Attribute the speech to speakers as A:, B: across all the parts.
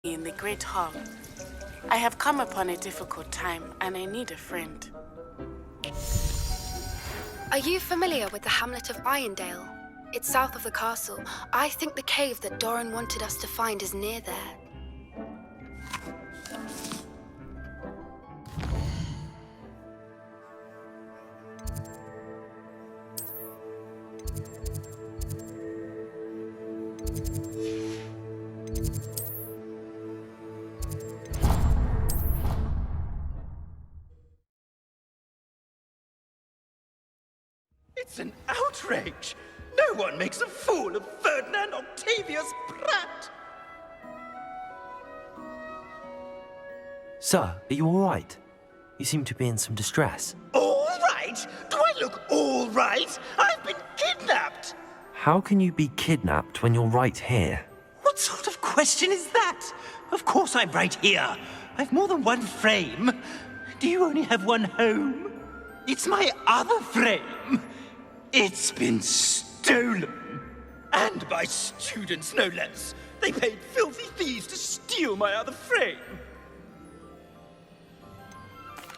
A: in the Great Hall. I have come upon a difficult time, and I need a friend.
B: Are you familiar with the hamlet of Irondale? It's south of the castle. I think the cave that Doran wanted us to find is near there.
C: It's an outrage! No one makes a fool of Ferdinand Octavius Pratt!
D: Sir, are you all right? You seem to be in some distress.
C: All right? Do I look all right? I've been kidnapped!
D: How can you be kidnapped when you're right here?
C: What sort of question is that? Of course I'm right here. I've more than one frame. Do you only have one home? It's my other frame. It's been stolen. And by students, no less. They paid filthy thieves to steal my other frame.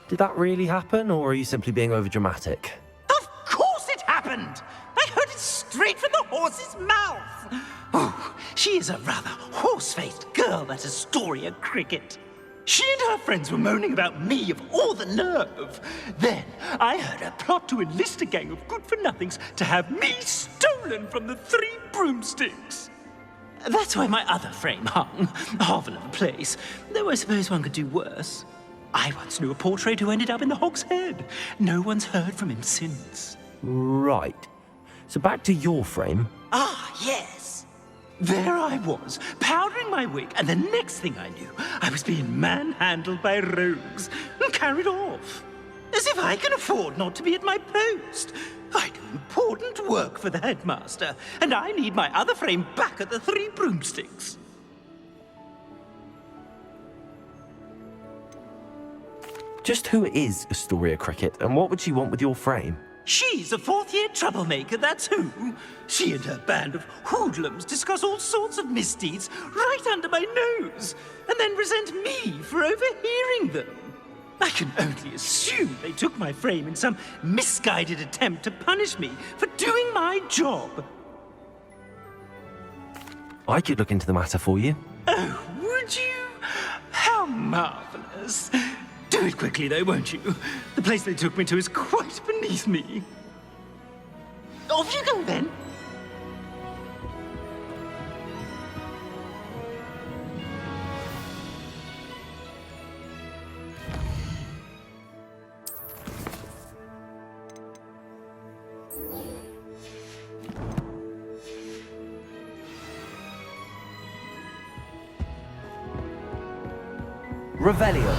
D: Did that really happen, or are you simply being overdramatic?
C: Of course it happened! I heard it straight from the horse's mouth! Oh, she is a rather horse-faced girl, that Astoria Cricket. She and her friends were moaning about me, of all the nerve. Then I heard her plot to enlist a gang of good-for-nothings to have me stolen from the Three Broomsticks. That's why my other frame hung. Hovel of a place, though I suppose one could do worse. I once knew a portrait who ended up in the Hog's Head. No one's heard from him since.
D: Right. So back to your frame.
C: Ah, yes. There I was, powdering my wig, and the next thing I knew, I was being manhandled by rogues and carried off. As if I can afford not to be at my post. I do important work for the headmaster, and I need my other frame back at the Three Broomsticks.
D: Just who is Astoria Cricket, and what would she want with your frame?
C: She's a fourth-year troublemaker, that's who. She and her band of hoodlums discuss all sorts of misdeeds right under my nose, and then resent me for overhearing them. I can only assume they took my frame in some misguided attempt to punish me for doing my job.
D: I could look into the matter for you.
C: Oh, would you? How marvelous. Do it quickly, though, won't you? The place they took me to is quite beneath me. Off you go, then.
D: Revelio.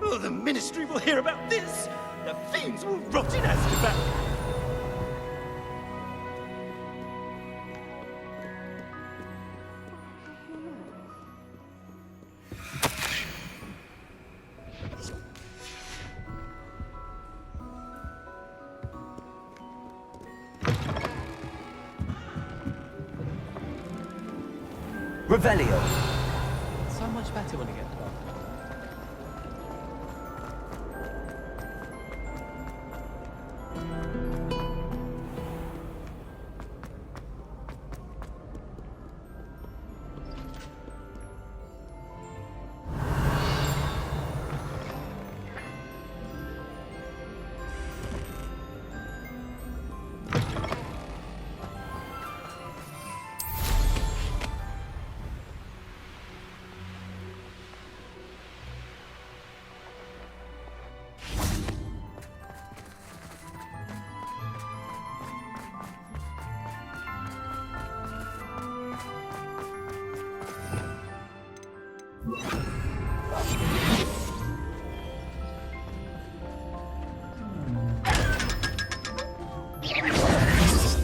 C: Oh, the Ministry will hear about this. The fiends will rot in Azkaban.
D: Revelio.
E: So much better when it gets dark.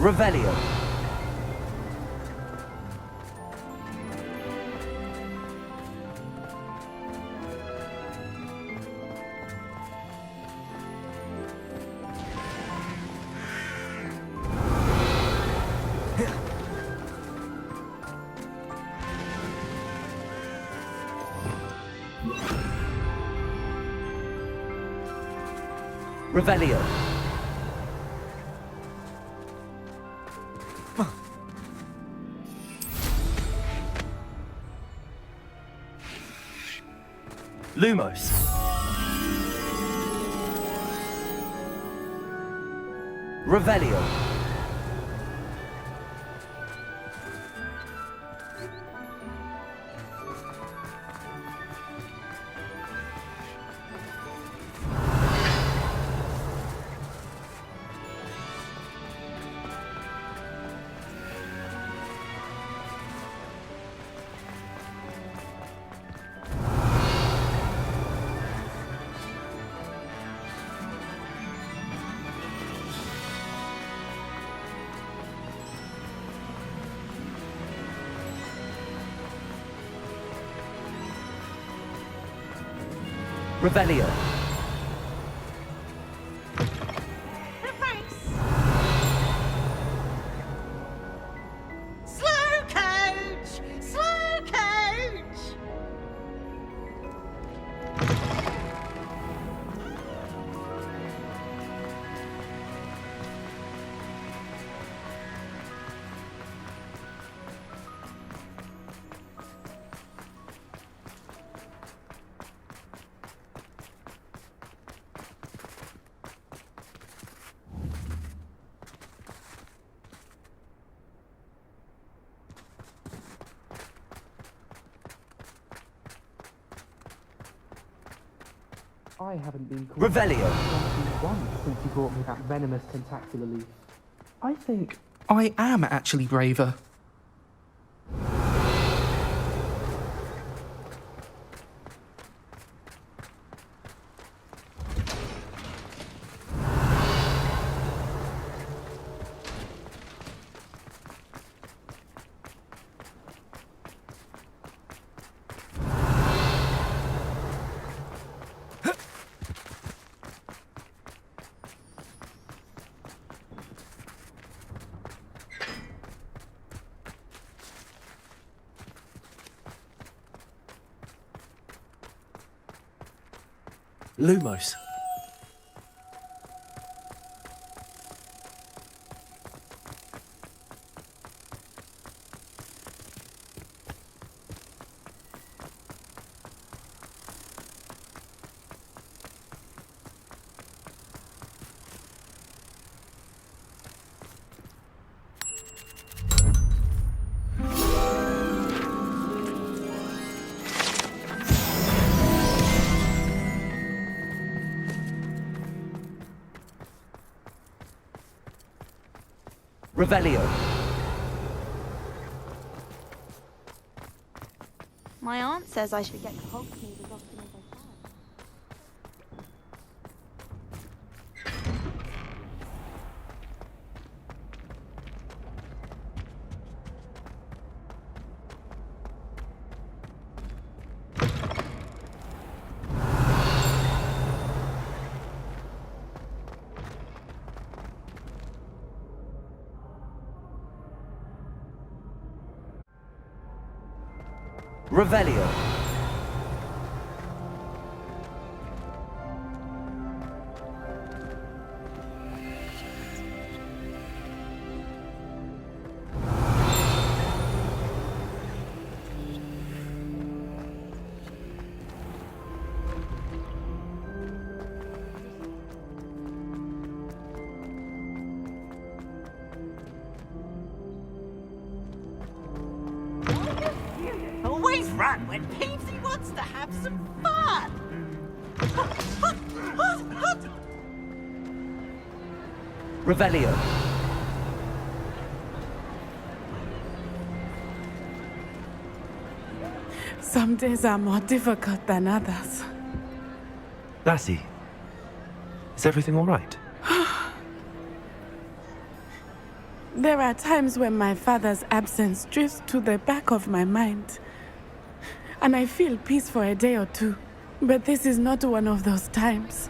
D: Revelio. Revelio. Lumos. Revelio. Revelio.
C: Slow coach! Slow coach!
E: I haven't been called
D: Revelio.
E: once since you brought me that venomous tentacular leaf. I think I am actually braver.
D: Lumos. Revelio.
F: My aunt says I should get Hogsmeade as often as I can.
D: Revelio.
C: Always run when Peavesy wants to have some fun!
D: Revelio.
A: Some days are more difficult than others.
D: Lassie, is everything all right?
A: There are times when my father's absence drifts to the back of my mind, and I feel peace for a day or two. But this is not one of those times.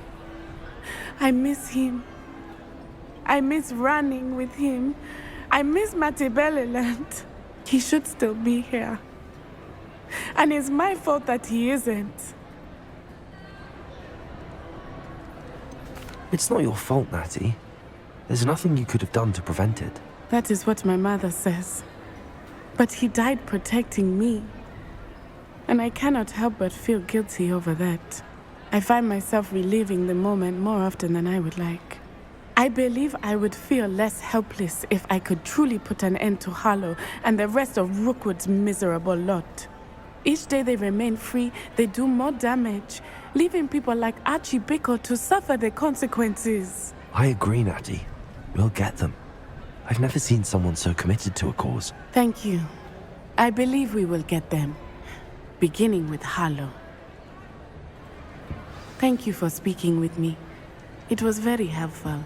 A: I miss him. I miss running with him. I miss Matibeleland. He should still be here. And it's my fault that he isn't.
D: It's not your fault, Natty. There's nothing you could have done to prevent it.
A: That is what my mother says. But he died protecting me. And I cannot help but feel guilty over that. I find myself reliving the moment more often than I would like. I believe I would feel less helpless if I could truly put an end to Harlow and the rest of Rookwood's miserable lot. Each day they remain free, they do more damage, leaving people like Archie Bickle to suffer the consequences.
D: I agree, Natty. We'll get them. I've never seen someone so committed to a cause.
A: Thank you. I believe we will get them, beginning with Harlow. Thank you for speaking with me. It was very helpful.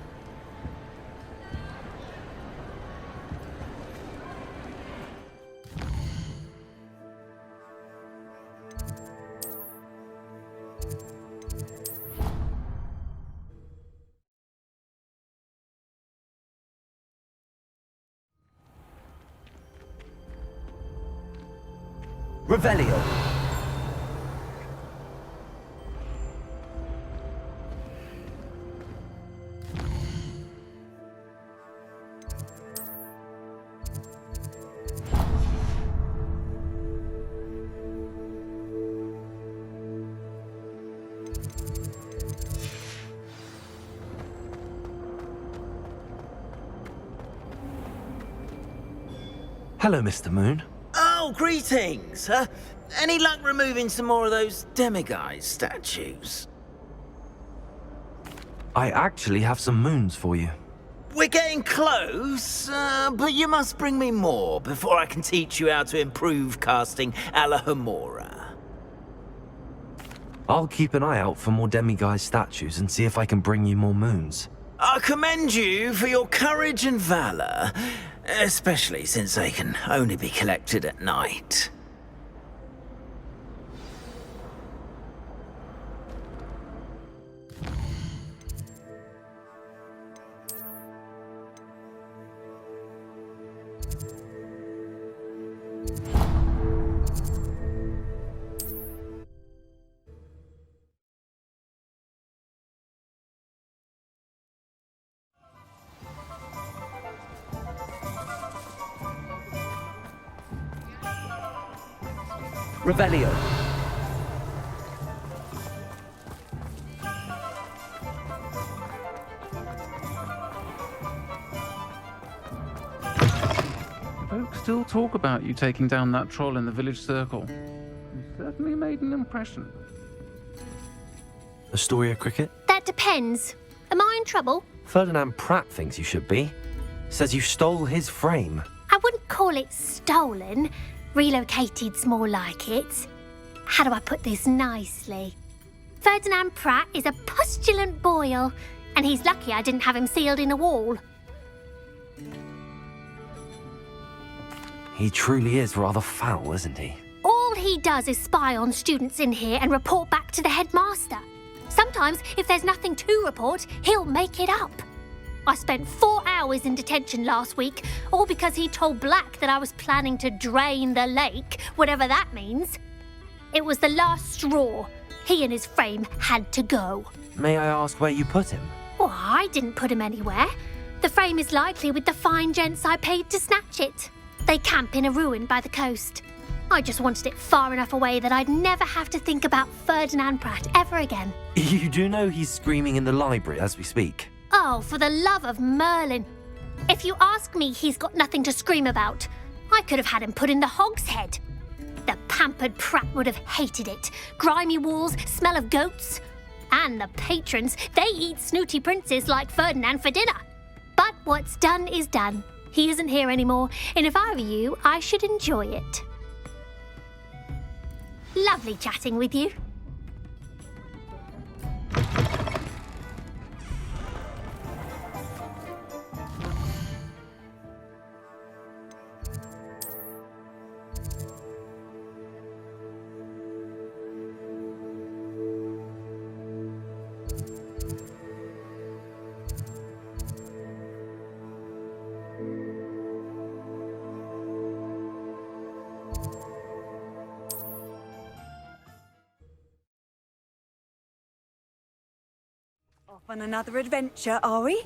D: Revelio! Hello, Mr. Moon.
G: Oh, greetings! Any luck removing some more of those demiguise statues?
D: I actually have some moons for you.
G: We're getting close, but you must bring me more before I can teach you how to improve casting a la Homora.
D: I'll keep an eye out for more demiguise statues and see if I can bring you more moons.
G: I commend you for your courage and valour, especially since they can only be collected at night.
D: Revelio!
H: Folks still talk about you taking down that troll in the village circle. You certainly made an impression.
D: Astoria Cricket?
I: That depends. Am I in trouble?
D: Ferdinand Pratt thinks you should be. Says you stole his frame.
I: I wouldn't call it stolen. Relocated's more like it. How do I put this nicely? Ferdinand Pratt is a postulant boil, and he's lucky I didn't have him sealed in a wall.
D: He truly is rather foul, isn't he?
I: All he does is spy on students in here and report back to the headmaster. Sometimes, if there's nothing to report, he'll make it up. I spent 4 hours in detention last week, all because he told Black that I was planning to drain the lake, whatever that means. It was the last straw. He and his frame had to go.
D: May I ask where you put him?
I: Well, I didn't put him anywhere. The frame is likely with the fine gents I paid to snatch it. They camp in a ruin by the coast. I just wanted it far enough away that I'd never have to think about Ferdinand Pratt ever again.
D: You do know he's screaming in the library as we speak.
I: Oh, for the love of Merlin. If you ask me, he's got nothing to scream about. I could have had him put in the hogshead. The pampered Pratt would have hated it. Grimy walls, smell of goats. And the patrons, they eat snooty princes like Ferdinand for dinner. But what's done is done. He isn't here anymore, and if I were you, I should enjoy it. Lovely chatting with you.
F: On another adventure, are we?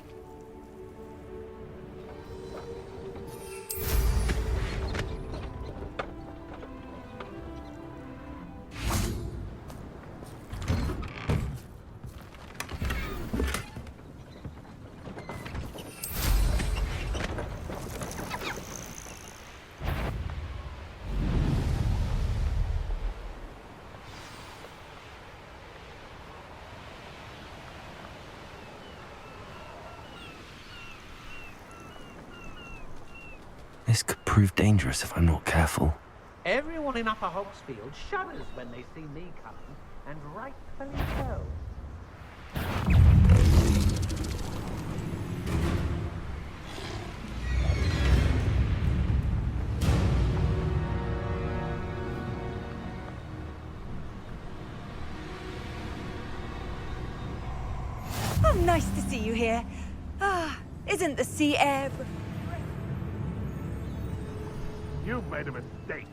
D: This could prove dangerous if I'm not careful.
J: Everyone in Upper Hogsfield shudders when they see me coming, and rightfully so.
F: Oh, nice to see you here. Isn't the sea air...
J: You've made a mistake.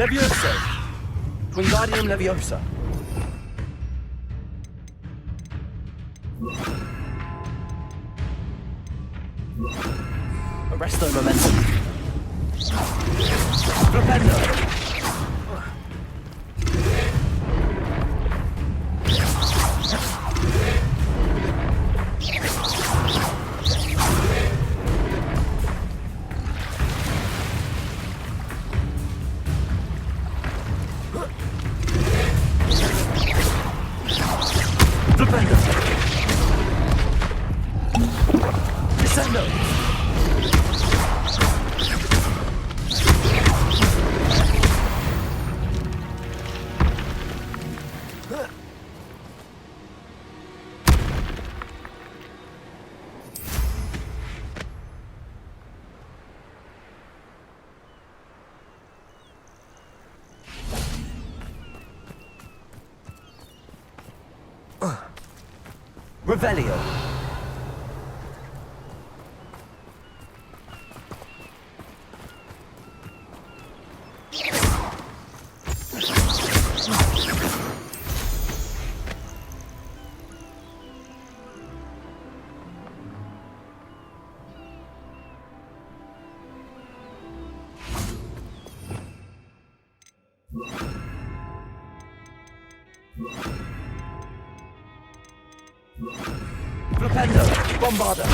D: Levioso! Wingardium Leviosa! Arresto Momentum! Flipendo! Revelio. Flipendo. Bombarda.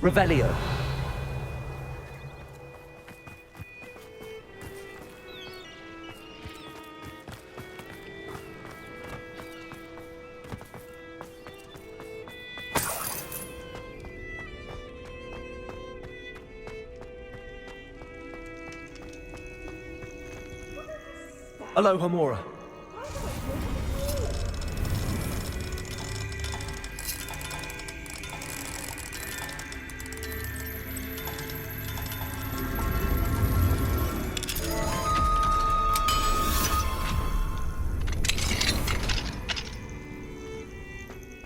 D: Revelio. Aloha Mora.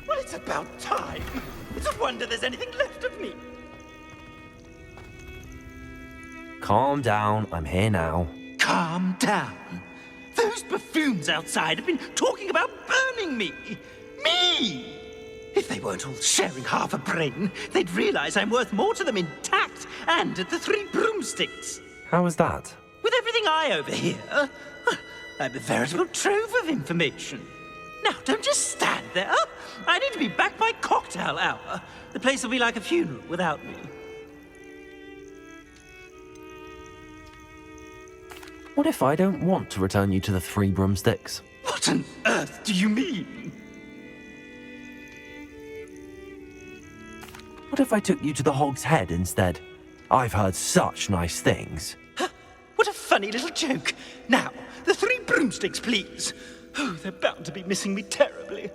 C: Well, it's about time. It's a wonder there's anything left of me.
D: Calm down, I'm here now.
C: Calm down. Those buffoons outside have been talking about burning me. Me! If they weren't all sharing half a brain, they'd realize I'm worth more to them intact and at the 3 broomsticks.
D: How was that?
C: With everything I overhear, I'm a veritable trove of information. Now, don't just stand there. I need to be back by cocktail hour. The place will be like a funeral without me.
D: What if I don't want to return you to the 3 broomsticks?
C: What on earth do you mean?
D: What if I took you to the Hog's Head instead? I've heard such nice things.
C: What a funny little joke. Now, the 3 broomsticks, please. Oh, they're bound to be missing me terribly.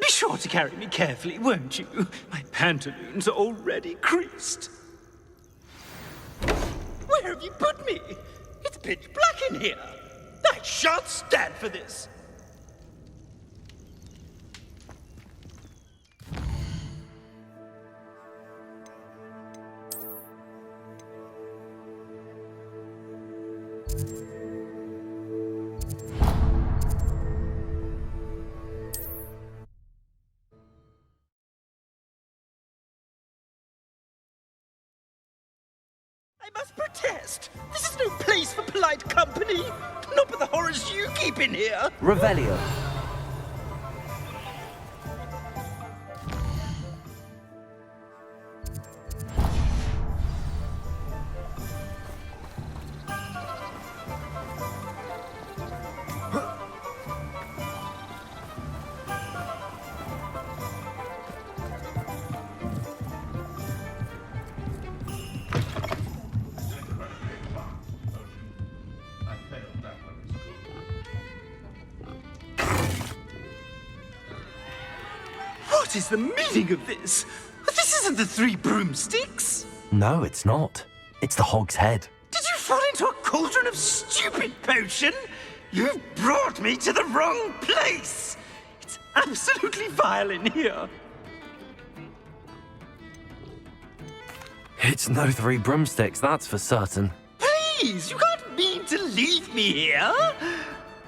C: Be sure to carry me carefully, won't you? My pantaloons are already creased. Where have you put me? It's pitch black in here. I shan't stand for this. I must protest. This is no place for polite company. Not with the horrors you keep in here.
D: Revelio.
C: What is the meaning of this? This isn't the Three Broomsticks.
D: No, it's not. It's the Hog's Head.
C: Did you fall into a cauldron of stupid potion? You brought me to the wrong place. It's absolutely vile in here.
D: It's no Three Broomsticks, that's for certain.
C: Please, you can't mean to leave me here.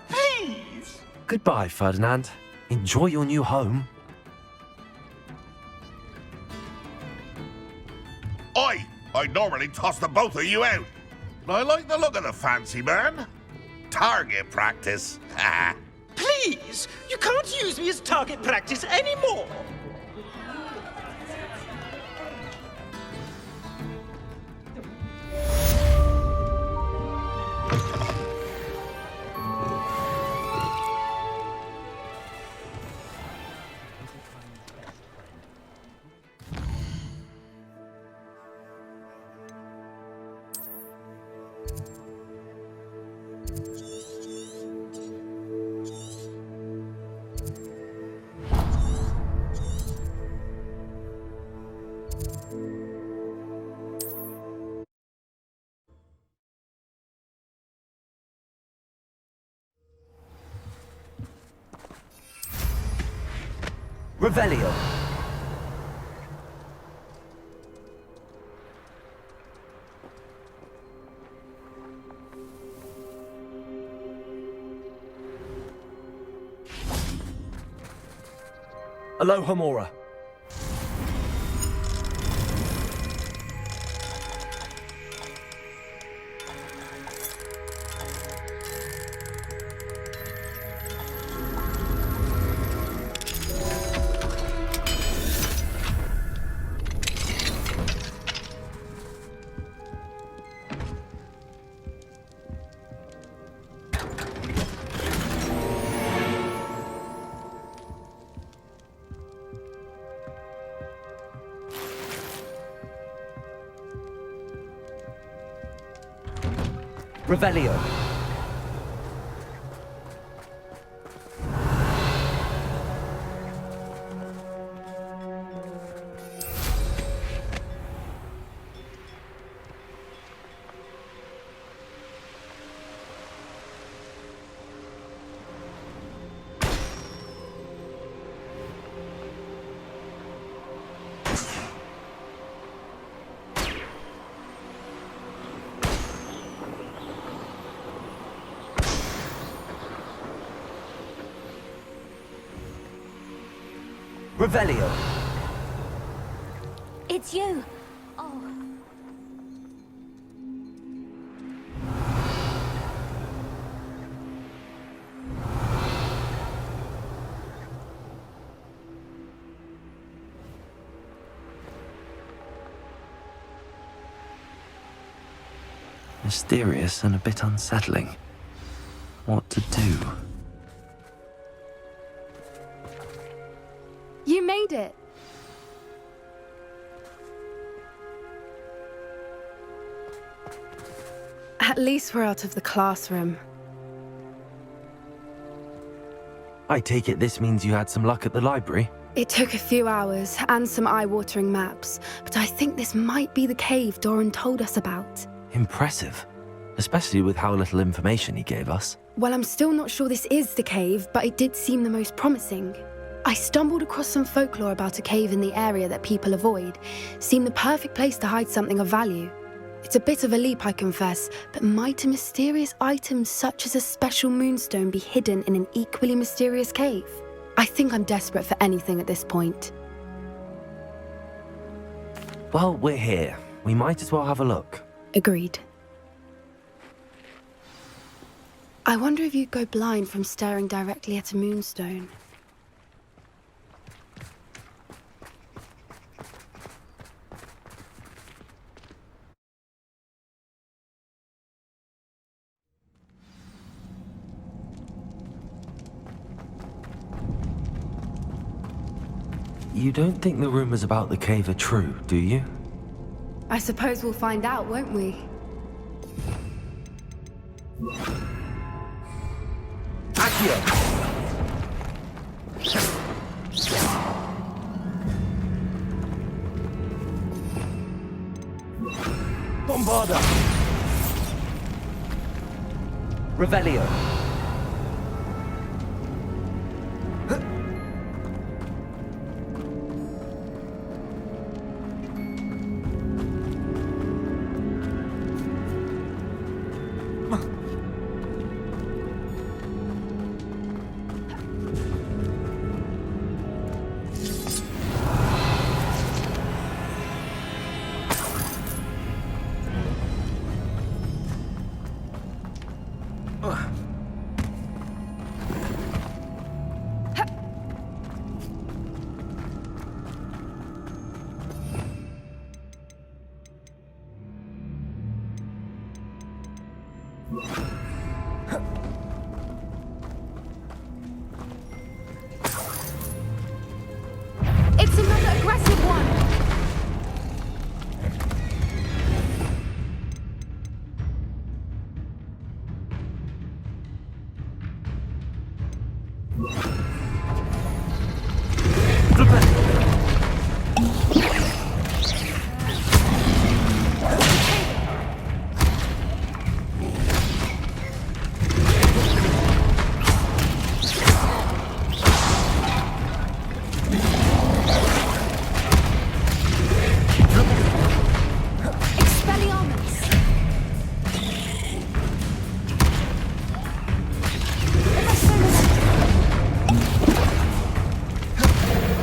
C: Please.
D: Goodbye, Ferdinand. Enjoy your new home.
K: I'd normally toss the both of you out. But I like the look of the fancy man. Target practice.
C: Please, you can't use me as target practice anymore.
D: Revelio. Alohomora. Revelio. Revelio.
I: It's you. Oh.
D: Mysterious and a bit unsettling. What to do?
B: You made it. At least we're out of the classroom.
D: I take it this means you had some luck at the library?
B: It took a few hours and some eye-watering maps, but I think this might be the cave Doran told us about.
D: Impressive. Especially with how little information he gave us.
B: Well, I'm still not sure this is the cave, but it did seem the most promising. I stumbled across some folklore about a cave in the area that people avoid. Seemed the perfect place to hide something of value. It's a bit of a leap, I confess, but might a mysterious item such as a special moonstone be hidden in an equally mysterious cave? I think I'm desperate for anything at this point.
D: Well, we're here. We might as well have a look.
B: Agreed. I wonder if you'd go blind from staring directly at a moonstone.
D: You don't think the rumors about the cave are true, do you?
B: I suppose we'll find out, won't we?
D: Accio! Bombarda! Revelio!
B: It's another aggressive one!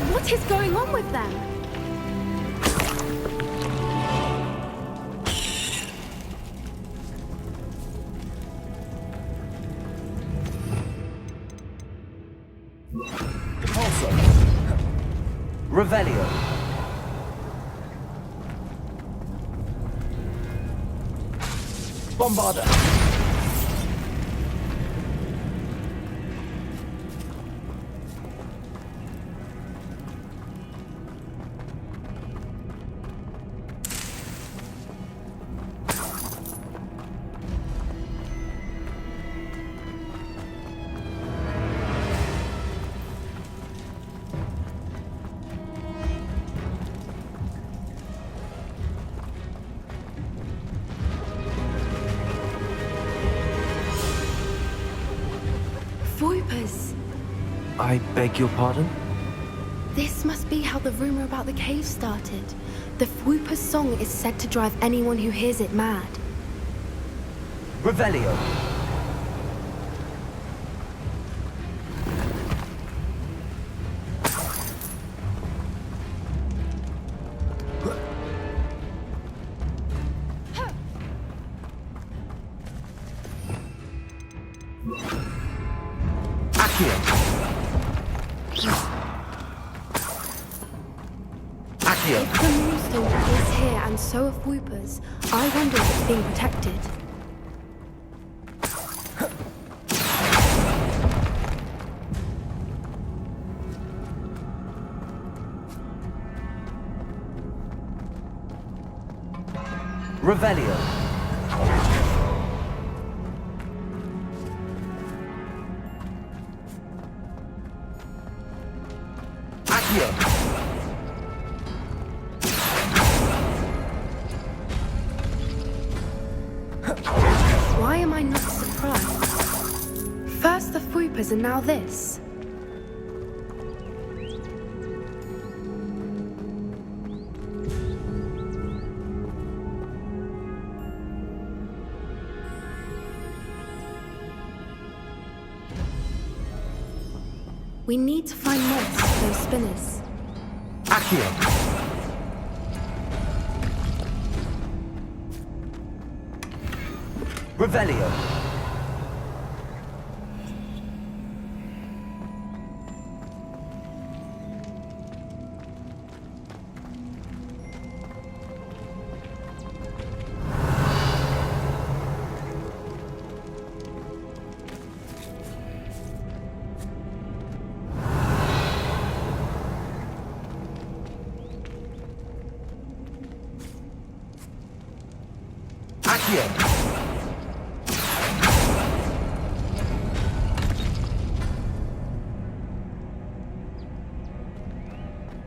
B: What is going on with them?
D: Repulsor! Revelio! Bombarda!
B: Voipers!
D: I beg your pardon?
B: This must be how the rumor about the cave started. The Fwooper's song is said to drive anyone who hears it mad.
D: Revelio!
B: If the moonstone is here and so are Fwoopers, I wonder if it's being protected.
D: Revelio!
B: Why am I not surprised? First the Fwoopers and now this. We need to find moths for those spinners.
D: Accio!
G: Revelio.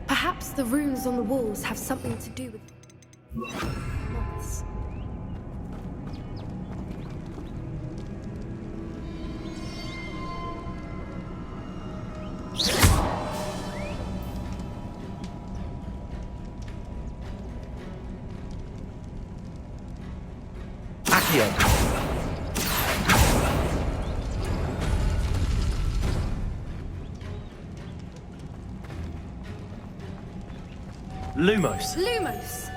B: Perhaps the runes on the walls have something to do with moths.
G: Lumos.
B: Lumos!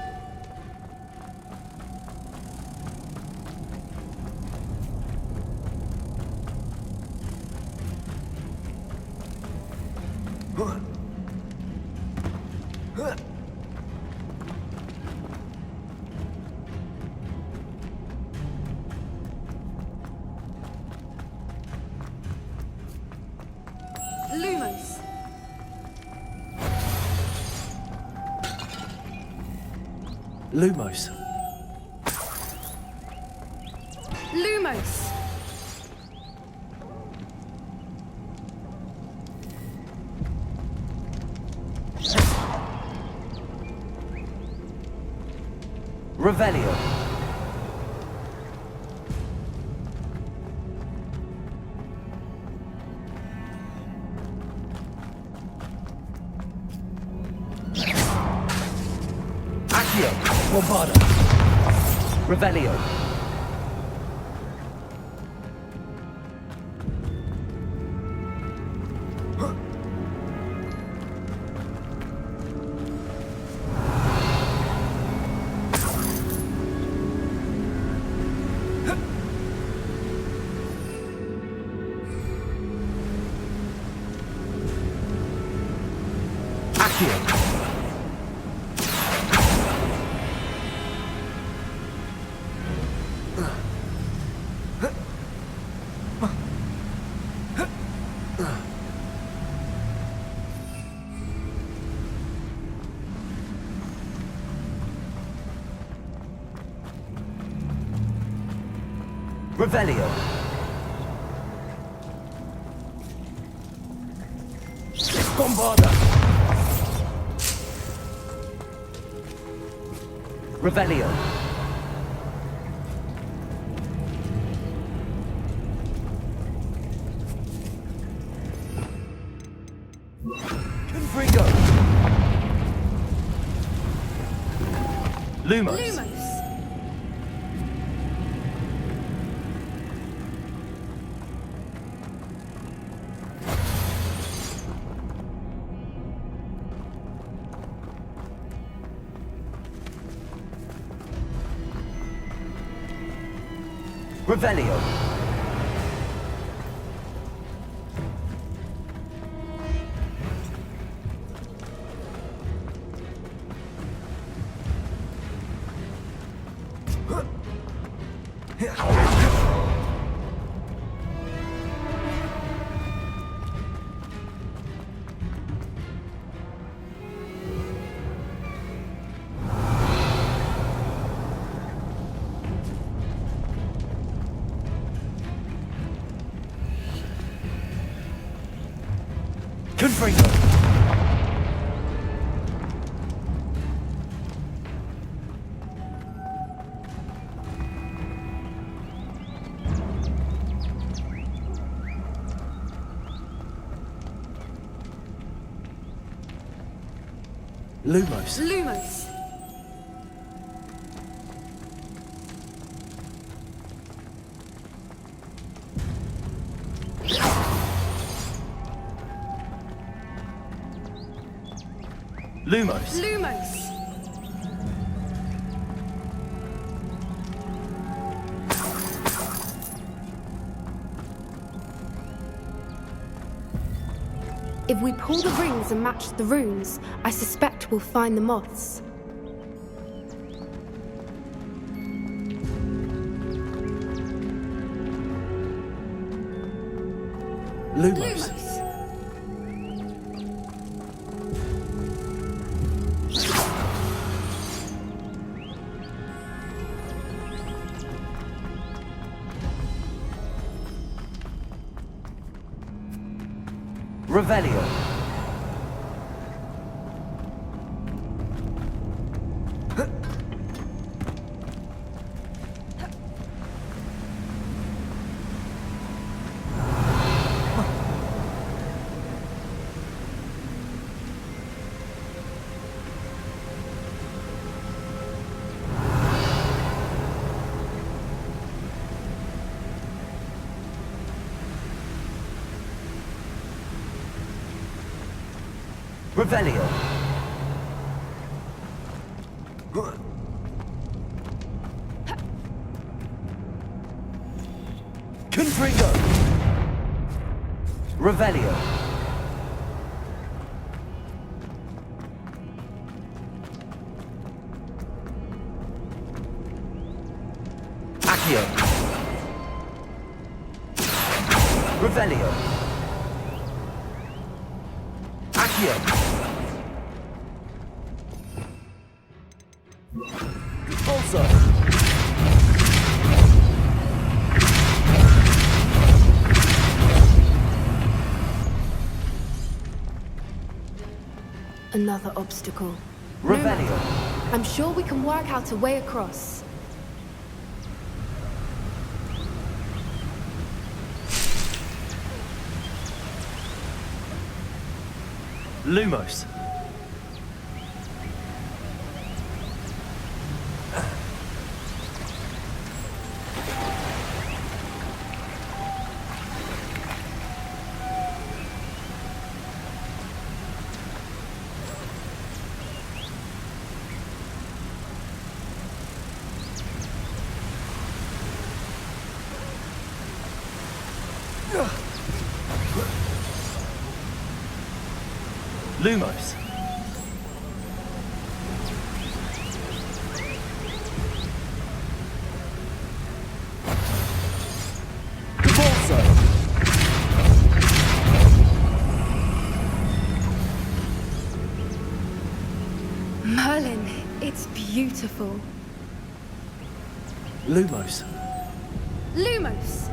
B: Lumos!
G: Lumos.
B: Lumos!
G: Revelio. Accio. Bombarda. Revelio. Accio. Revelio. Bombarda. Revelio. Confringo. Lumos.
B: Lumos!
G: Revelio. Confringo. Lumos.
B: Lumos!
G: Lumos.
B: Lumos! If we pull the rings and match the runes, I suspect we'll find the moths.
D: Lumos. Revelio. Revelio. Confringo. Revelio. Accio. Revelio. Accio. Also.
B: Another obstacle.
D: Revelio.
B: I'm sure we can work out a way across.
D: Lumos. Lumos.
B: Merlin, it's beautiful.
D: Lumos.
B: Lumos!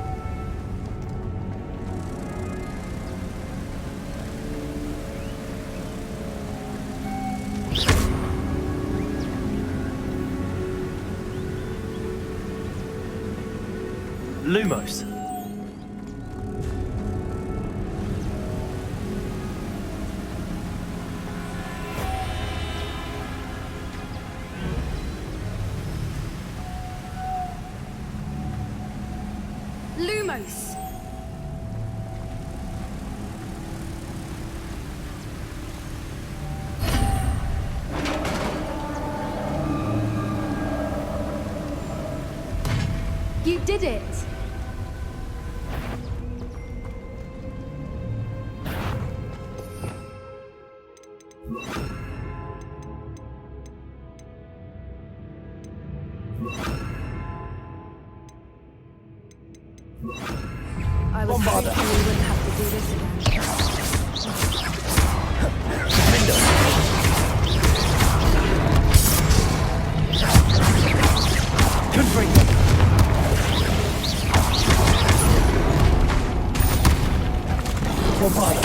D: Lumos.
B: Lumos! You did it! I was hoping we wouldn't have to do this again.
D: Confringo. Bombada.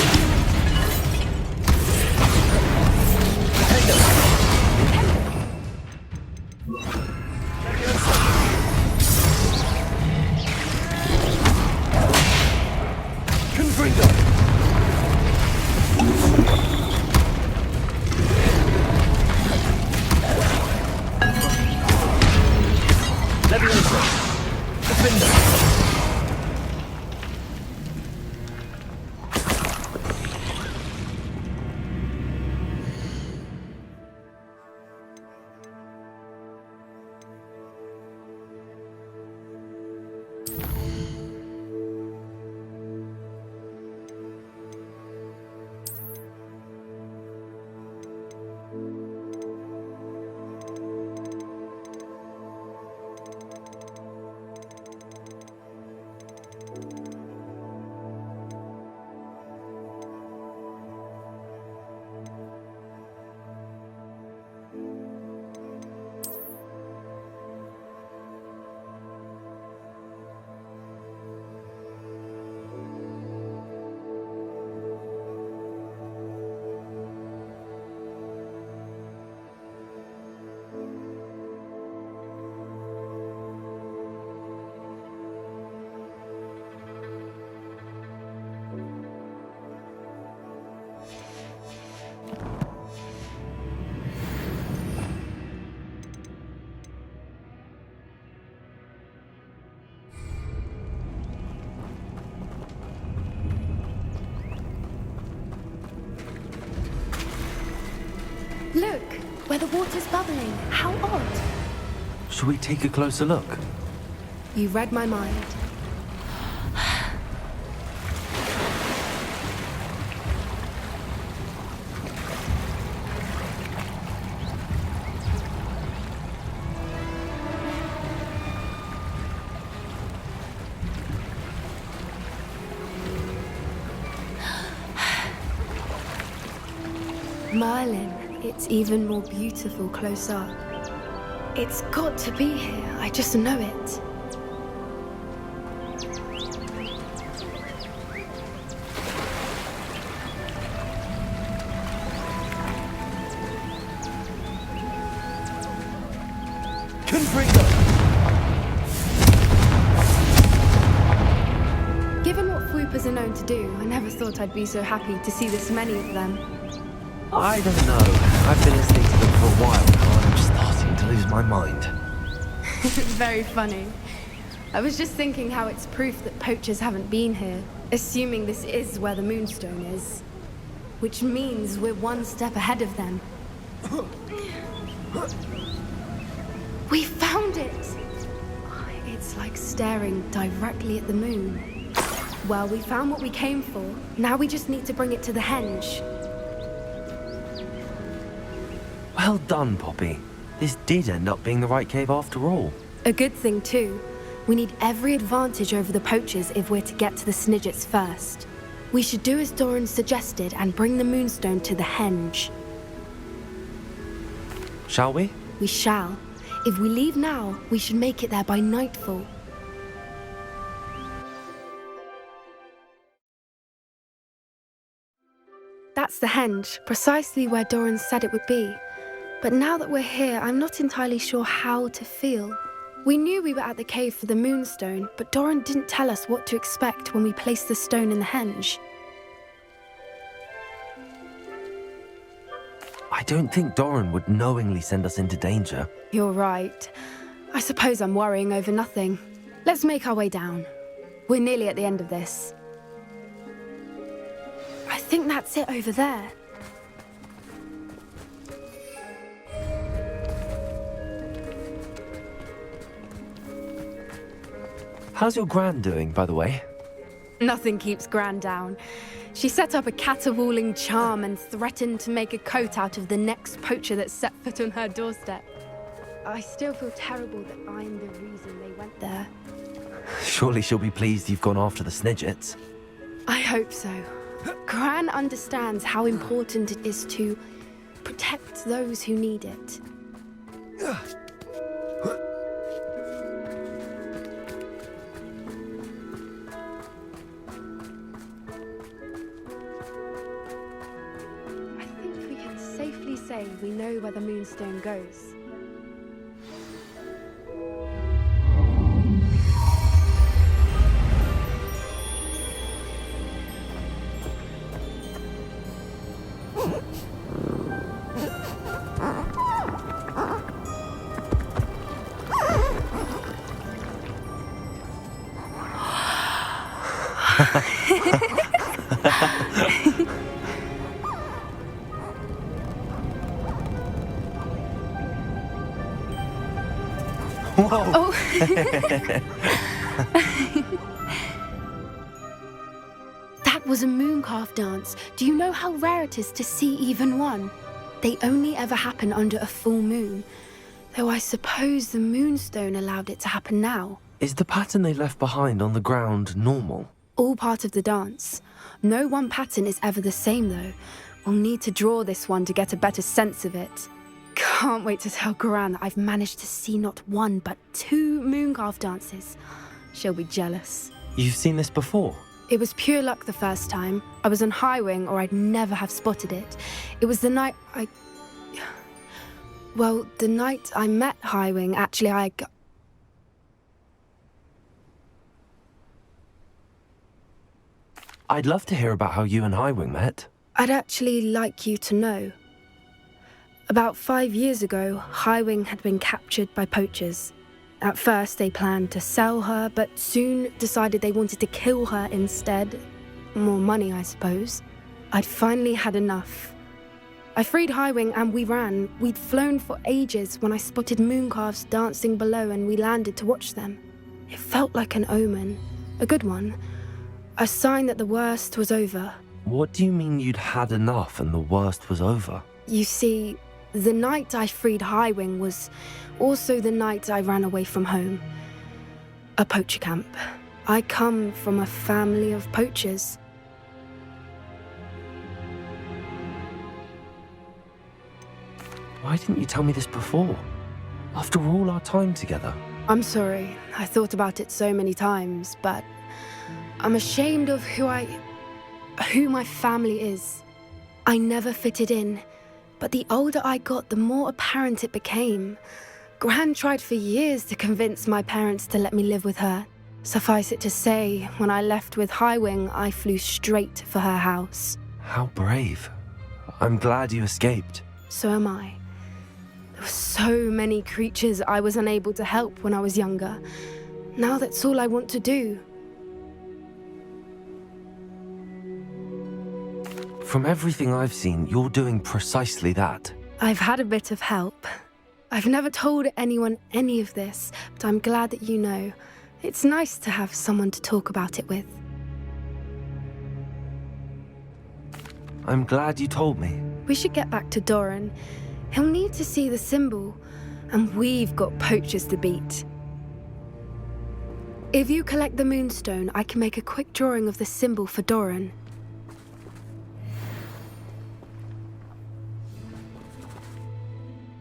D: Confringo.
B: Look, where the water's bubbling. How odd.
D: Shall we take a closer look?
B: You read my mind. Merlin, it's even more beautiful close up. It's got to be here, I just know it. Given what Fwoopers are known to do, I never thought I'd be so happy to see this many of them.
D: I don't know. I've been listening to them for a while now, and I'm starting to lose my mind.
B: Very funny. I was just thinking how it's proof that poachers haven't been here, assuming this is where the Moonstone is. Which means we're one step ahead of them. We found it! It's like staring directly at the moon. Well, we found what we came for. Now we just need to bring it to the henge.
D: Well done, Poppy. This did end up being the right cave after all.
B: A good thing, too. We need every advantage over the poachers if we're to get to the Snidgets first. We should do as Doran suggested and bring the Moonstone to the henge.
D: Shall we?
B: We shall. If we leave now, we should make it there by nightfall. That's the henge, precisely where Doran said it would be. But now that we're here, I'm not entirely sure how to feel. We knew we were at the cave for the Moonstone, but Doran didn't tell us what to expect when we placed the stone in the henge.
D: I don't think Doran would knowingly send us into danger.
B: You're right. I suppose I'm worrying over nothing. Let's make our way down. We're nearly at the end of this. I think that's it over there.
D: How's your Gran doing, by the way?
B: Nothing keeps Gran down. She set up a caterwauling charm and threatened to make a coat out of the next poacher that set foot on her doorstep. I still feel terrible that I'm the reason they went there.
D: Surely she'll be pleased you've gone after the Snidgets.
B: I hope so. Gran understands how important it is to protect those who need it. I think we can safely say we know where the Moonstone goes.
D: Whoa!
B: Oh. That was a mooncalf dance. Do you know how rare it is to see even one? They only ever happen under a full moon. Though I suppose the Moonstone allowed it to happen now.
D: Is the pattern they left behind on the ground normal?
B: All part of the dance. No one pattern is ever the same, though. We'll need to draw this one to get a better sense of it. Can't wait to tell Gran that I've managed to see not one, but 2 mooncalf dances. She'll be jealous.
D: You've seen this before?
B: It was pure luck the first time. I was on Highwing, or I'd never have spotted it. It was the night Well, the night I met Highwing, actually,
D: I'd love to hear about how you and Highwing met.
B: I'd actually like you to know. About 5 years ago, Highwing had been captured by poachers. At first, they planned to sell her, but soon decided they wanted to kill her instead. More money, I suppose. I'd finally had enough. I freed Highwing and we ran. We'd flown for ages when I spotted mooncalves dancing below and we landed to watch them. It felt like an omen. A good one. A sign that the worst was over.
D: What do you mean you'd had enough and the worst was over?
B: You see, the night I freed Highwing was also the night I ran away from home. A poacher camp. I come from a family of poachers.
D: Why didn't you tell me this before? After all our time together.
B: I'm sorry. I thought about it so many times, but I'm ashamed of who my family is. I never fitted in, but the older I got, the more apparent it became. Gran tried for years to convince my parents to let me live with her. Suffice it to say, when I left with Highwing, I flew straight for her house.
D: How brave. I'm glad you escaped.
B: So am I. There were so many creatures I was unable to help when I was younger. Now that's all I want to do.
D: From everything I've seen, you're doing precisely that.
B: I've had a bit of help. I've never told anyone any of this, but I'm glad that you know. It's nice to have someone to talk about it with.
D: I'm glad you told me.
B: We should get back to Doran. He'll need to see the symbol, and we've got poachers to beat. If you collect the moonstone, I can make a quick drawing of the symbol for Doran.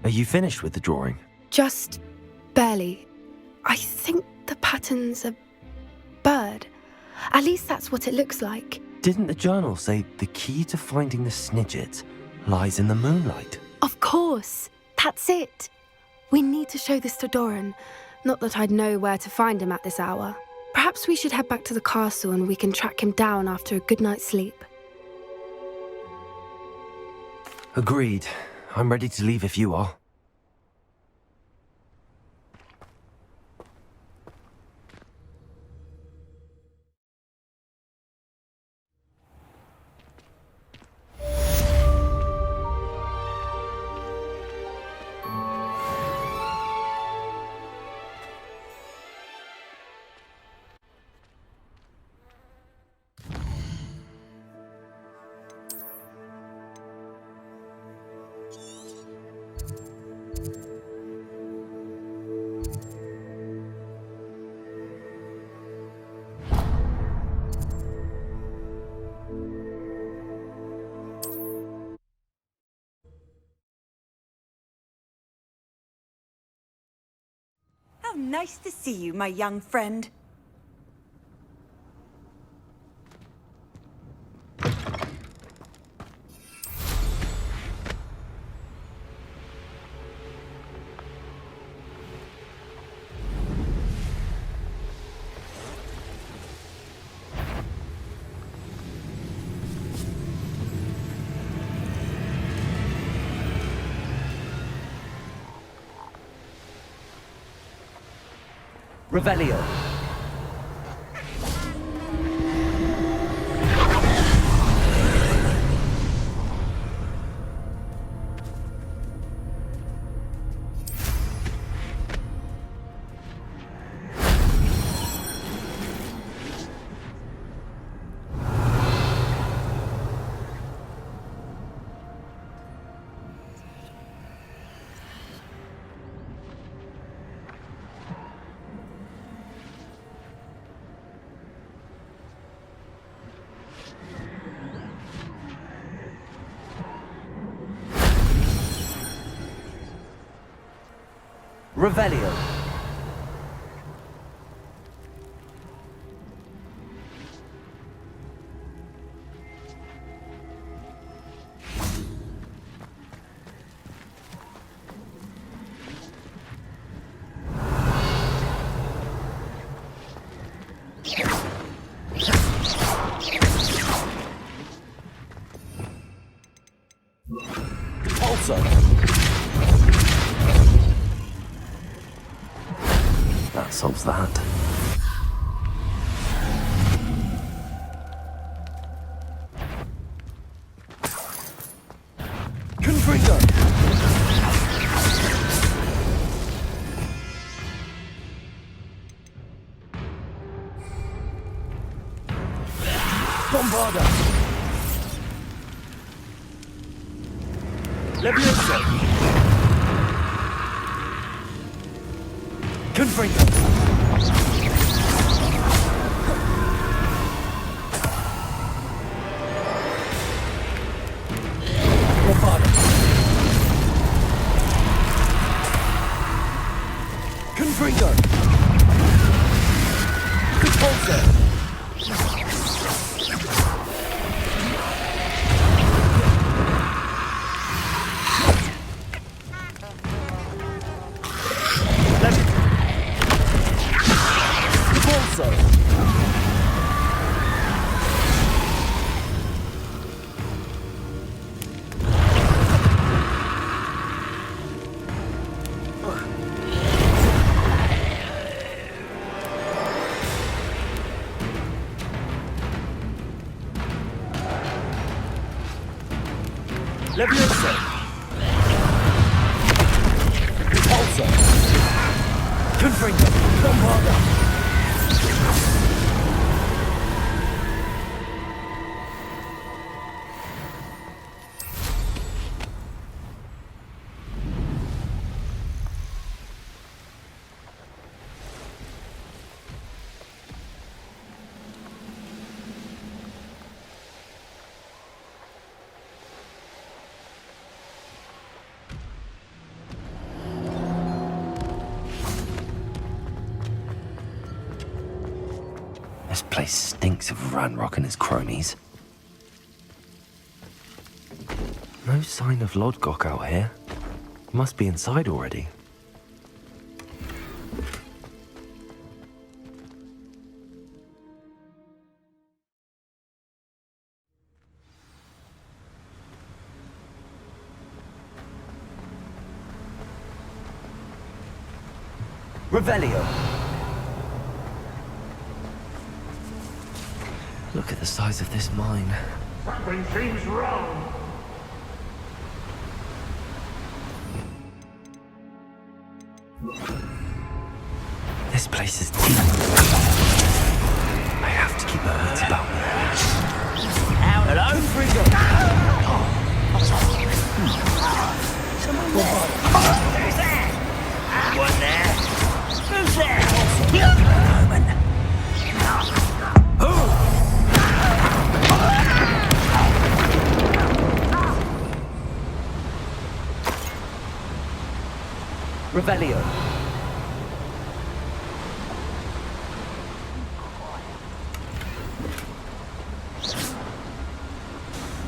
D: Are you finished with the drawing?
B: Just barely. I think the pattern's a bird. At least that's what it looks like.
D: Didn't the journal say the key to finding the Snidget lies in the moonlight?
B: Of course. That's it. We need to show this to Doran. Not that I'd know where to find him at this hour. Perhaps we should head back to the castle and we can track him down after a good night's sleep.
D: Agreed. I'm ready to leave if you are.
F: How nice to see you, my young friend.
L: Revelio. Revelio. Also.
D: That solves that.
L: vada. Levioso. Confringo. Bravado. Confringo. Compulso. Levioso. Repulso. Confringo. Bombarda.
D: This place stinks of Ranrock and his cronies. No sign of Lodgok out here. He must be inside already.
L: Revelio.
D: Look at the size of this mine.
J: Something seems wrong.
D: This place is deep. I have to keep my wits about me.
G: Hello? Who's there? One there. Who's there?
L: Revelio.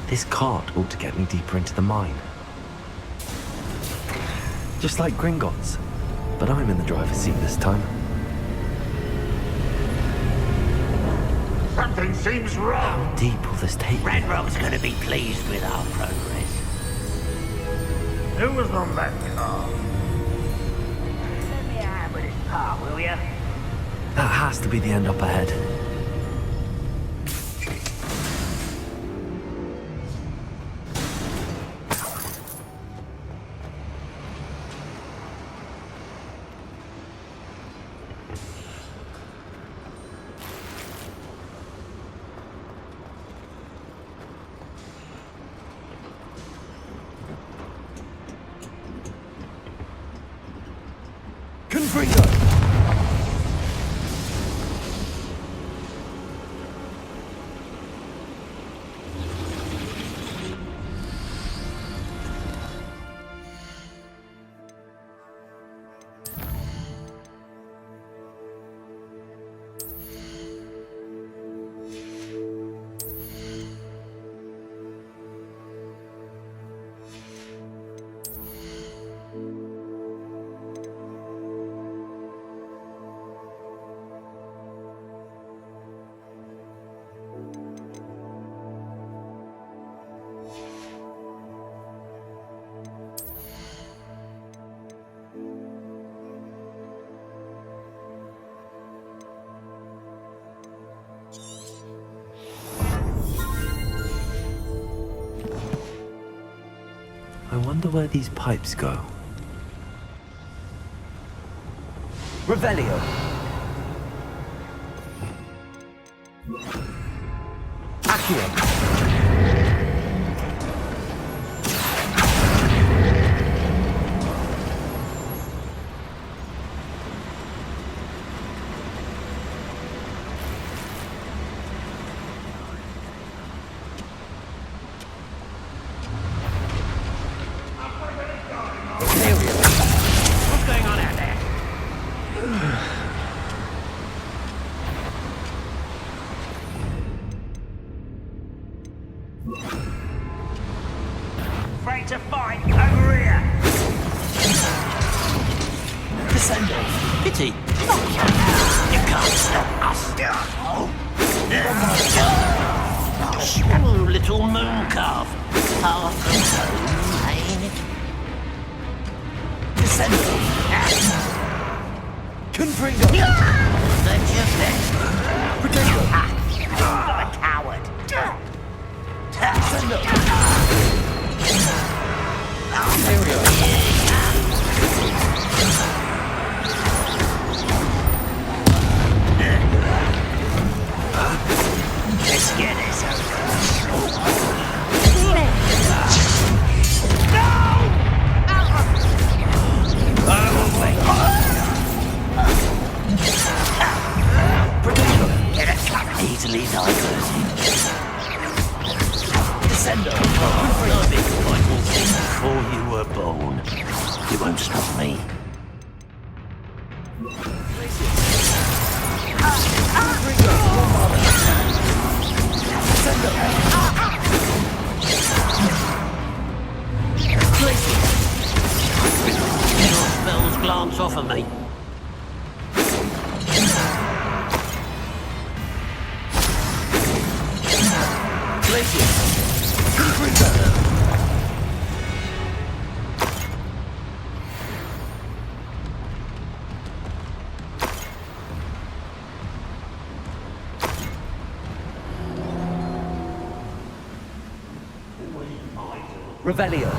D: This cart ought to get me deeper into the mine. Just like Gringotts, but I'm in the driver's seat this time.
J: Something seems wrong.
D: How deep will this take me?
G: Ranrock's gonna be pleased with our progress.
J: Who was on that car?
G: Let me have with this car, will ya?
D: That has to be the end up ahead. I wonder where these pipes go.
L: Revelio.
J: What's going on out there?
C: Afraid to fight over here.
G: Descendo. Pity.
C: You can't stop us.
G: Oh, little moon calf. Half from home, ain't it? Descendo. Confringo.
C: That's your best.
G: Protego.
C: You're a coward.
G: Descendo.
C: Let's get this over.
G: Easily diverted. Descendo. I've been fighting since before you were born. You won't stop me. Your spells glance off of me.
L: Revelio.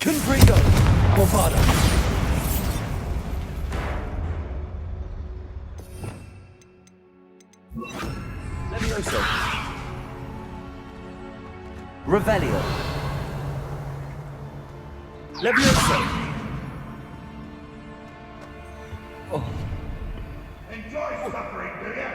L: Confringo. Movado. Levioso. Revelio. Levioso. Oh.
K: Enjoy suffering, do you?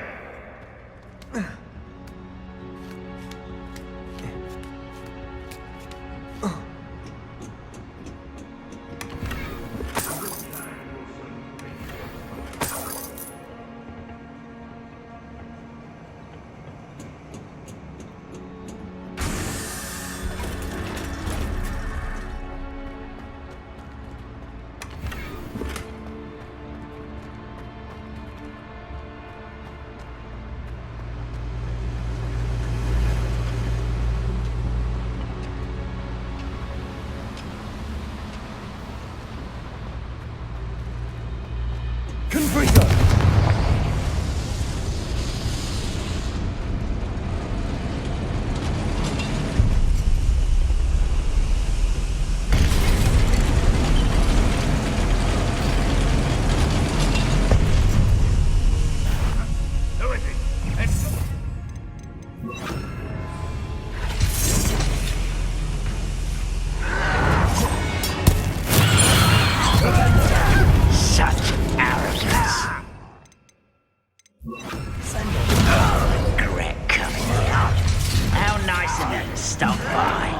L: Confringo.
K: Who is it?
C: Such arrogance. Regret coming out. How nice of you to stop by.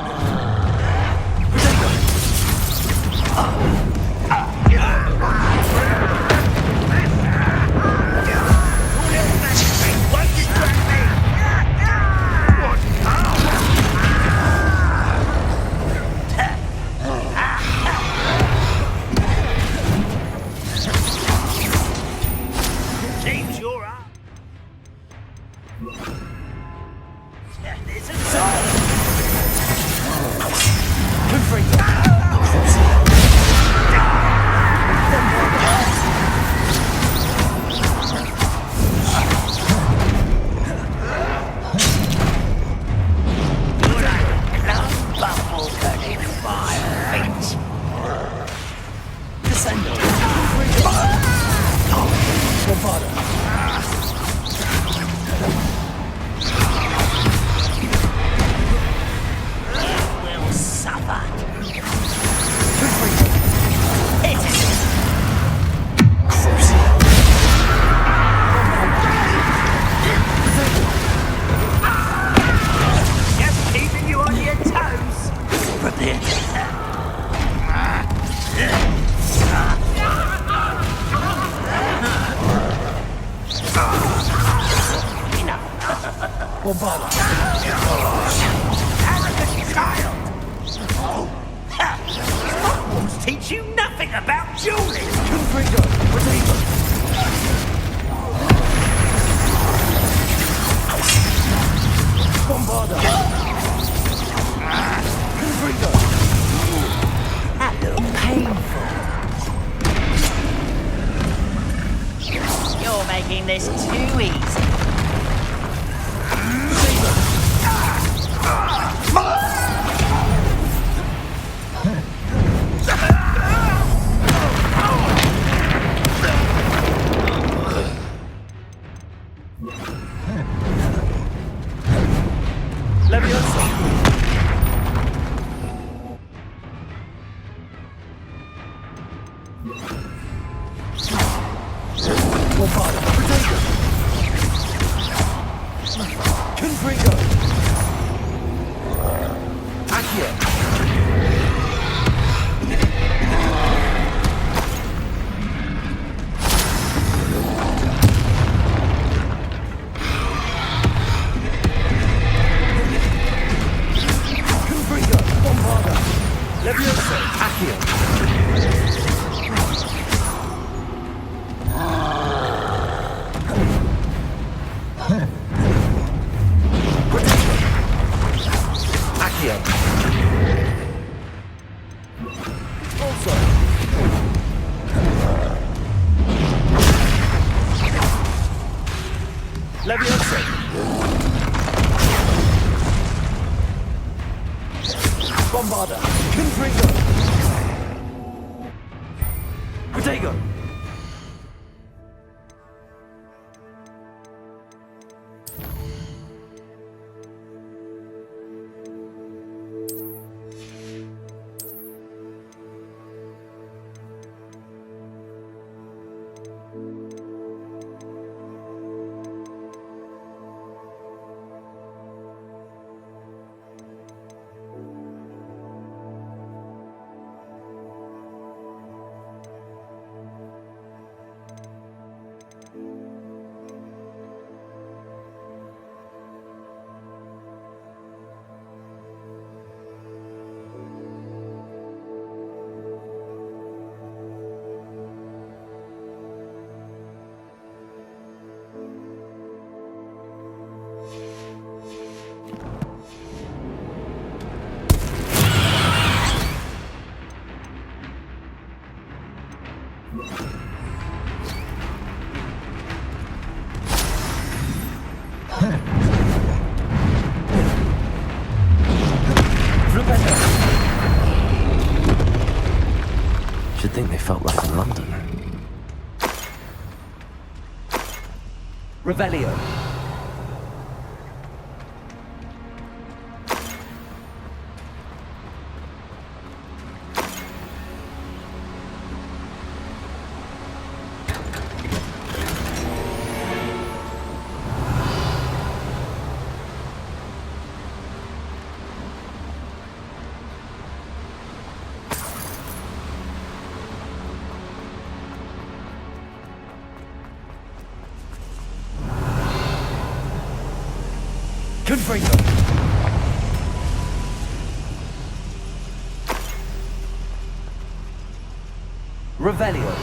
C: Just keeping you on your toes. Prepare Arrogant child! Hogwarts teach you nothing about dueling! That looked painful. You're making this too easy.
D: Should think they felt like in London.
L: Revelio. Confringo. Revelio.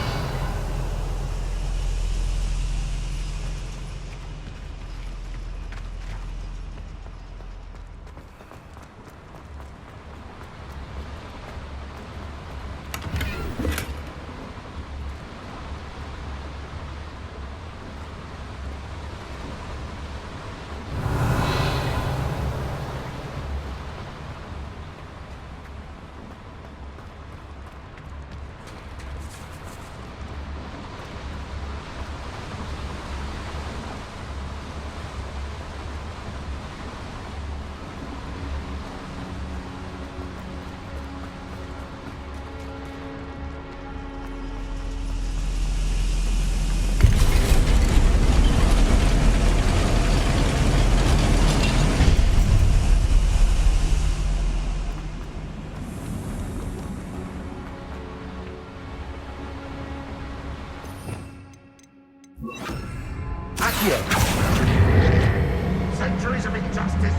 K: Centuries of injustice.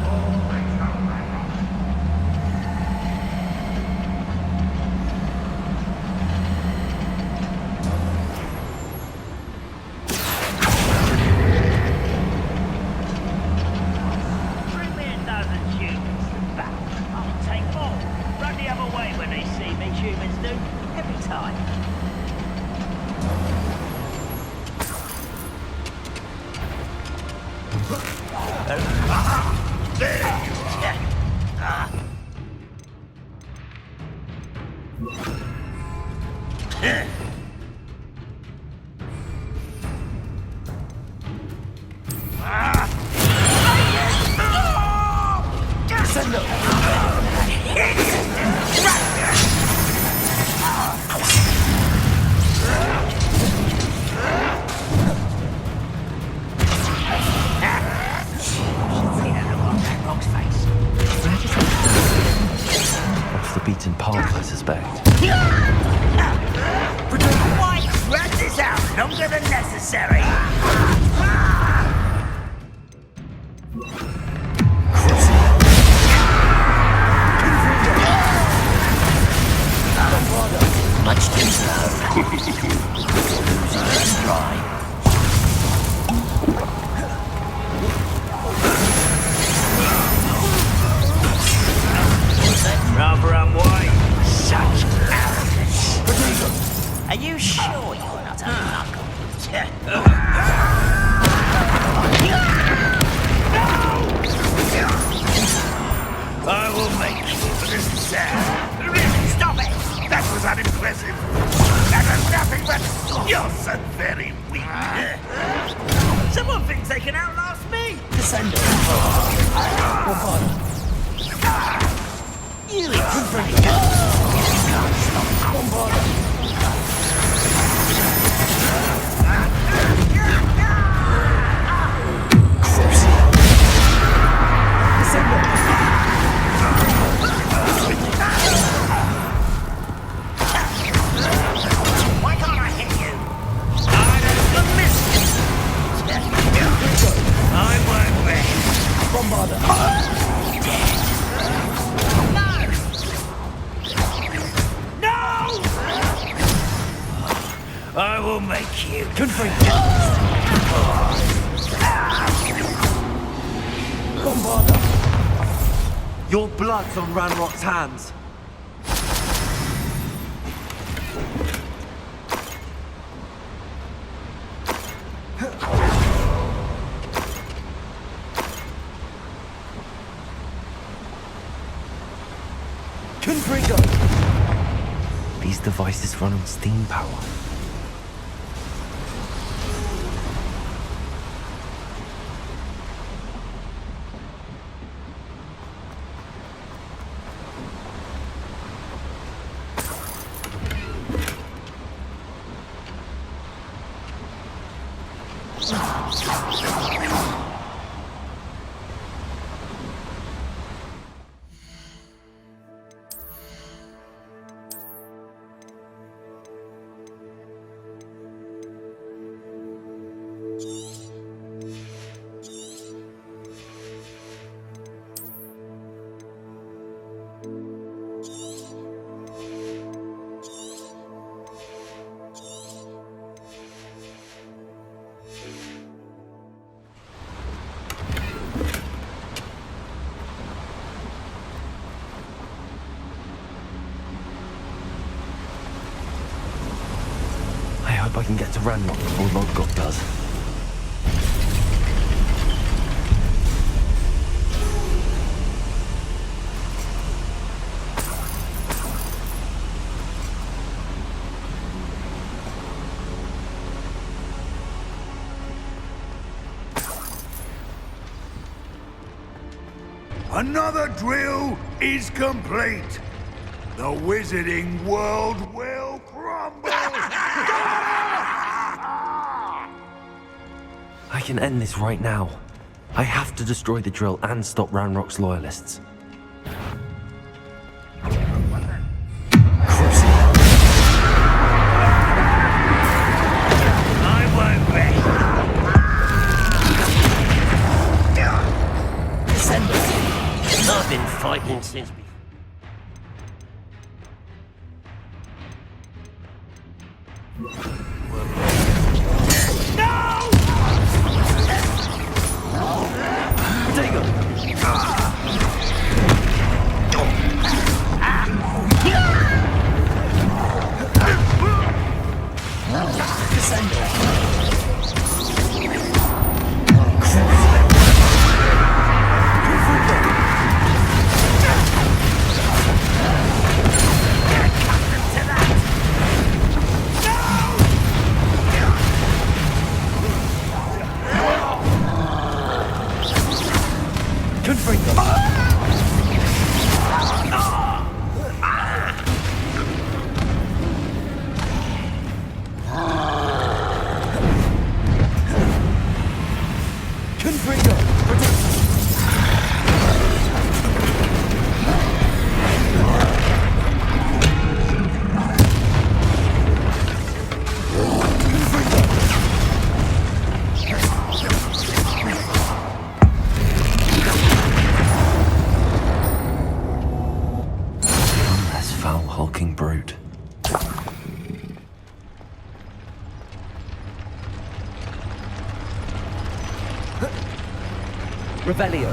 K: Always have Ranrock.
G: Bring me a dozen humans to battle. I'll take more. Run the other way when they see me, humans do. Every time.
K: There you are.
D: Off the beaten path, I suspect.
G: Why drag this out longer than necessary? Much too slow. Losing dry. Rather unwise. Such arrogance. Are you sure you're not a knuckle? I will make you. This is sad. Really, stop it!
K: That was unimpressive. That was nothing but... You're so very weak.
G: Someone thinks they can outlast me.
L: Descendo.
G: You can't stop. Why can't I hit you? I don't miss you. I won't win.
L: Bombarda.
G: I will make you.
D: Your blood's on Ranrock's hands.
L: Confringo.
D: These devices run on steam power. I hope I can get to Ranrock before Lodgok does.
K: Another drill is complete. The wizarding world will crumble.
D: I can end this right now. I have to destroy the drill and stop Ranrock's loyalists.
G: I won't rest. happened since before.
D: Hulking brute.
L: Revelio.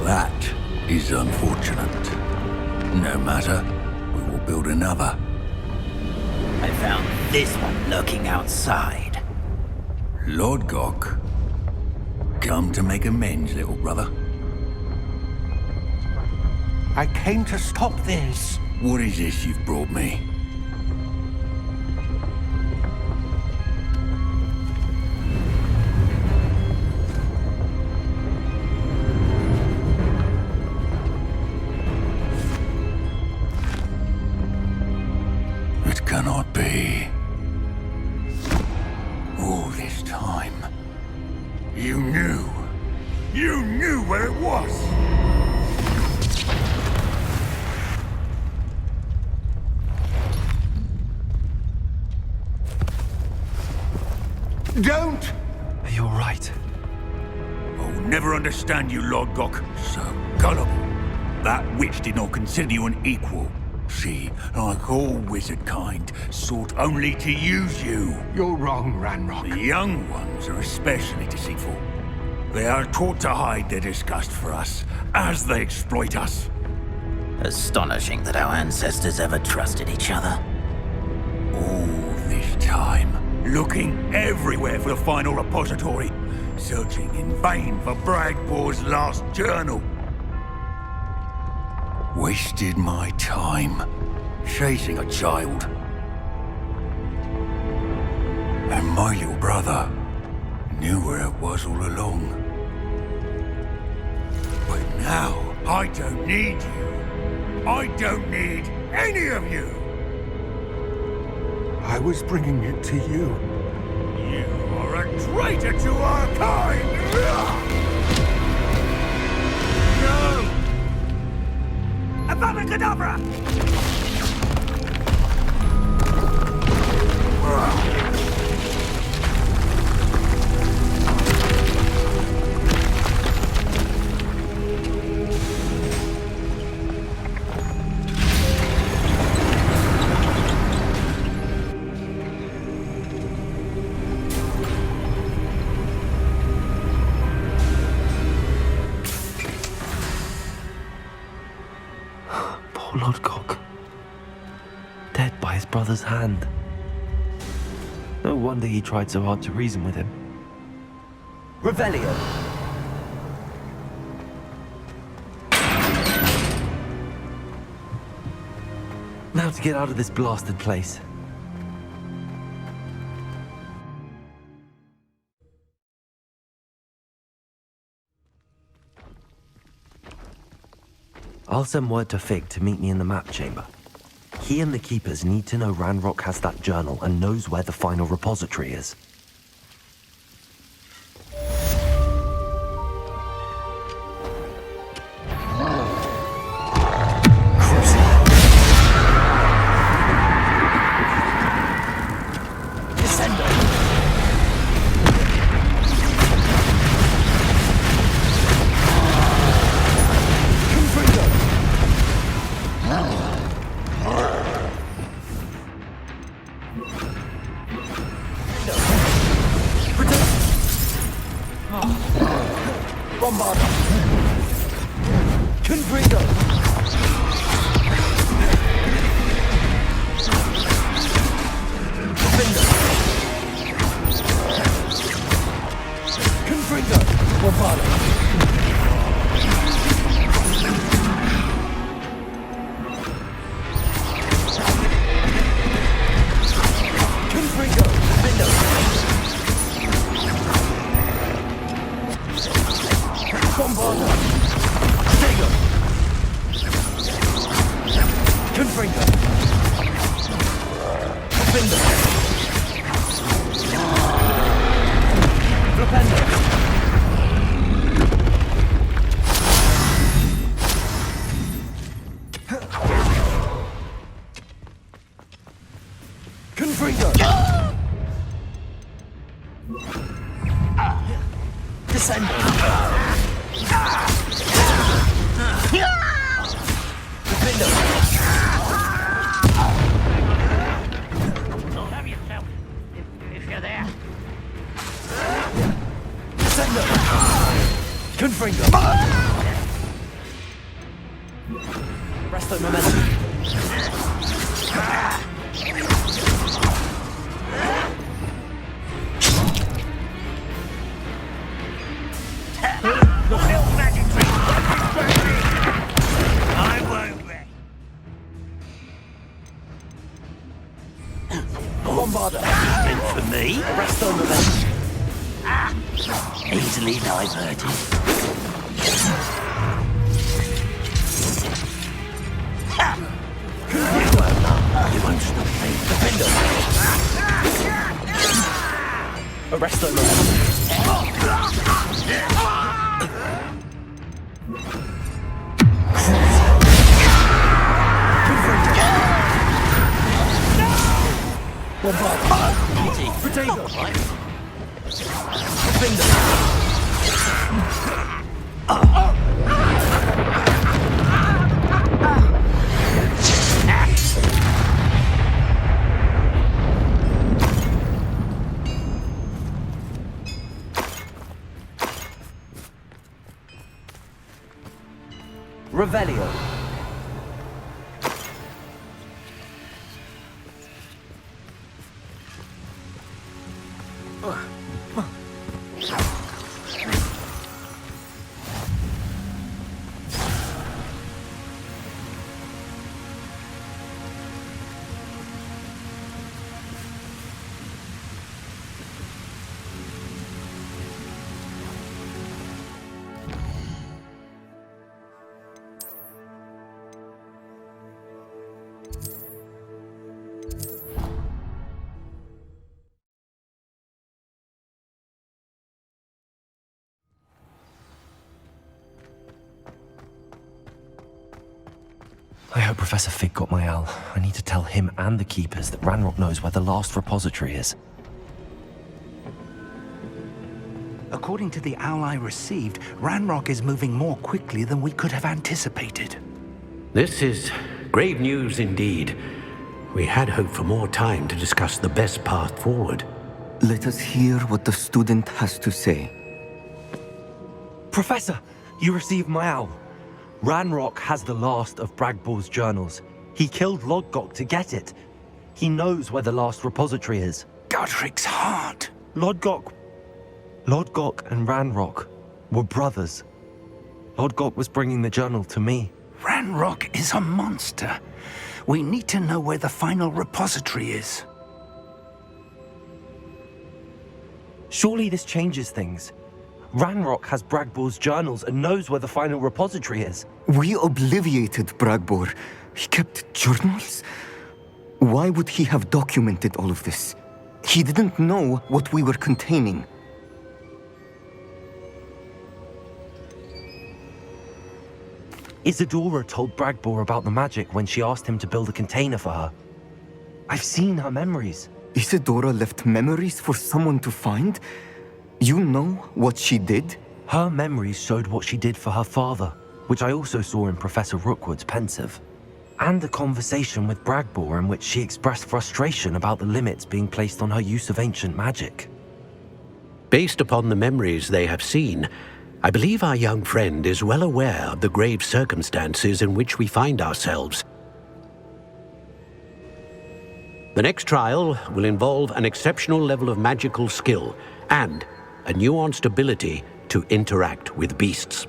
M: That is unfortunate. No matter, we will build another.
C: I found this one lurking outside.
M: Lord Gok, come to make amends, little brother.
J: I came to stop this.
M: What is this you've brought me? It cannot be. All this time, you knew. You knew where it was!
J: Don't!
D: Are you alright?
M: I'll never understand you, Lord Gok. So gullible. That witch did not consider you an equal. She, like all wizard kind, sought only to use you.
J: You're wrong, Ranrock.
M: The young ones are especially deceitful. They are taught to hide their disgust for us, as they exploit us.
C: Astonishing that our ancestors ever trusted each other.
M: All this time, looking everywhere for the final repository, searching in vain for Bragbor's last journal. Wasted my time, chasing a child. And my little brother knew where it was all along. But now, I don't need you. I don't need any of you.
J: I was bringing it to you.
M: You are a traitor to our kind! No!
C: Avada Kedavra!
D: Poor Lord Gok. Dead by his brother's hand. No wonder he tried so hard to reason with him.
L: Revelio.
D: Now to get out of this blasted place. I'll send word to Fig to meet me in the map chamber. He and the Keepers need to know Ranrock has that journal and knows where the final repository is.
C: Easily diverted. You won't stop me. Defender! Arrest them. Potato!
L: Revelio.
D: I hope Professor Fig got my owl. I need to tell him and the Keepers that Ranrock knows where the last repository is.
N: According to the owl I received, Ranrock is moving more quickly than we could have anticipated.
J: This is grave news indeed. We had hoped for more time to discuss the best path forward.
L: Let us hear what the student has to say.
D: Professor, you received my owl. Ranrock has the last of Bragbor's journals. He killed Lodgok to get it. He knows where the last repository is.
N: Godric's heart.
D: Lodgok and Ranrock were brothers. Lodgok was bringing the journal to me.
N: Ranrock is a monster. We need to know where the final repository is.
D: Surely this changes things. Ranrock has Bragbor's journals and knows where the final repository is.
L: We obliviated Bragbor. He kept journals? Why would he have documented all of this? He didn't know what we were containing.
D: Isadora told Bragbor about the magic when she asked him to build a container for her. I've seen her memories.
L: Isadora left memories for someone to find? You know what she did?
D: Her memories showed what she did for her father, which I also saw in Professor Rookwood's pensive. And a conversation with Bragbor in which she expressed frustration about the limits being placed on her use of ancient magic.
J: Based upon the memories they have seen, I believe our young friend is well aware of the grave circumstances in which we find ourselves. The next trial will involve an exceptional level of magical skill and a nuanced ability to interact with beasts.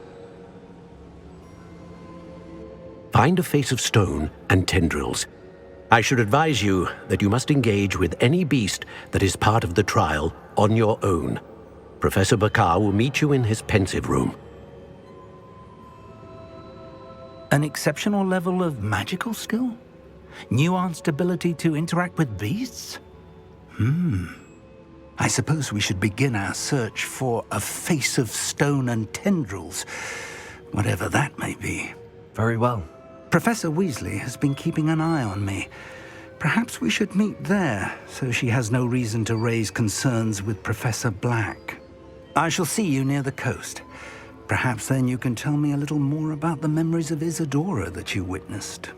J: Find a face of stone and tendrils. I should advise you that you must engage with any beast that is part of the trial on your own. Professor Bakar will meet you in his pensive room.
N: An exceptional level of magical skill? Nuanced ability to interact with beasts? I suppose we should begin our search for a face of stone and tendrils, whatever that may be.
D: Very well.
N: Professor Weasley has been keeping an eye on me. Perhaps we should meet there, so she has no reason to raise concerns with Professor Black. I shall see you near the coast. Perhaps then you can tell me a little more about the memories of Isadora that you witnessed.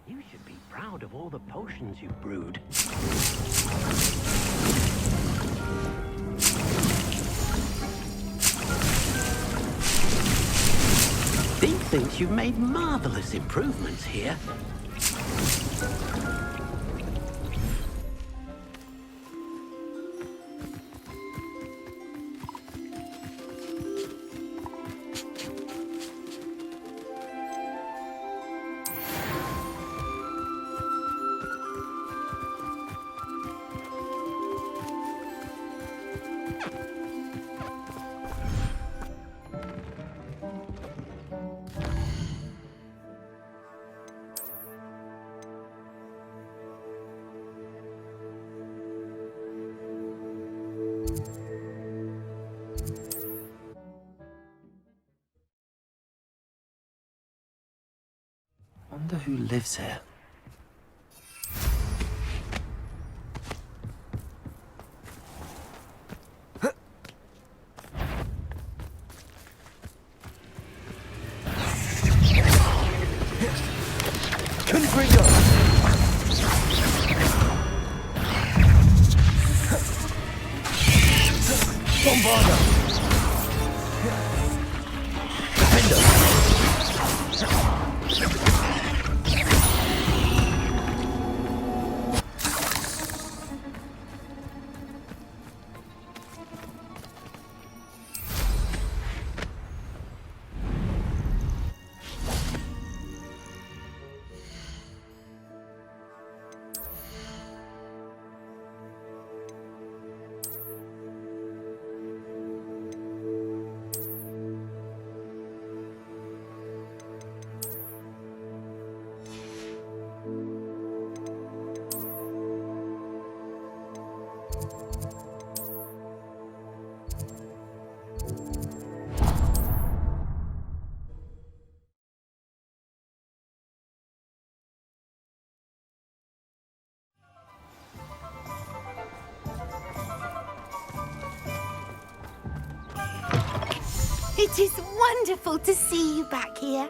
J: You should be proud of all the potions you've brewed. Dee thinks you've made marvelous improvements here.
D: Wonder who lives here.
O: It is wonderful to see you back here.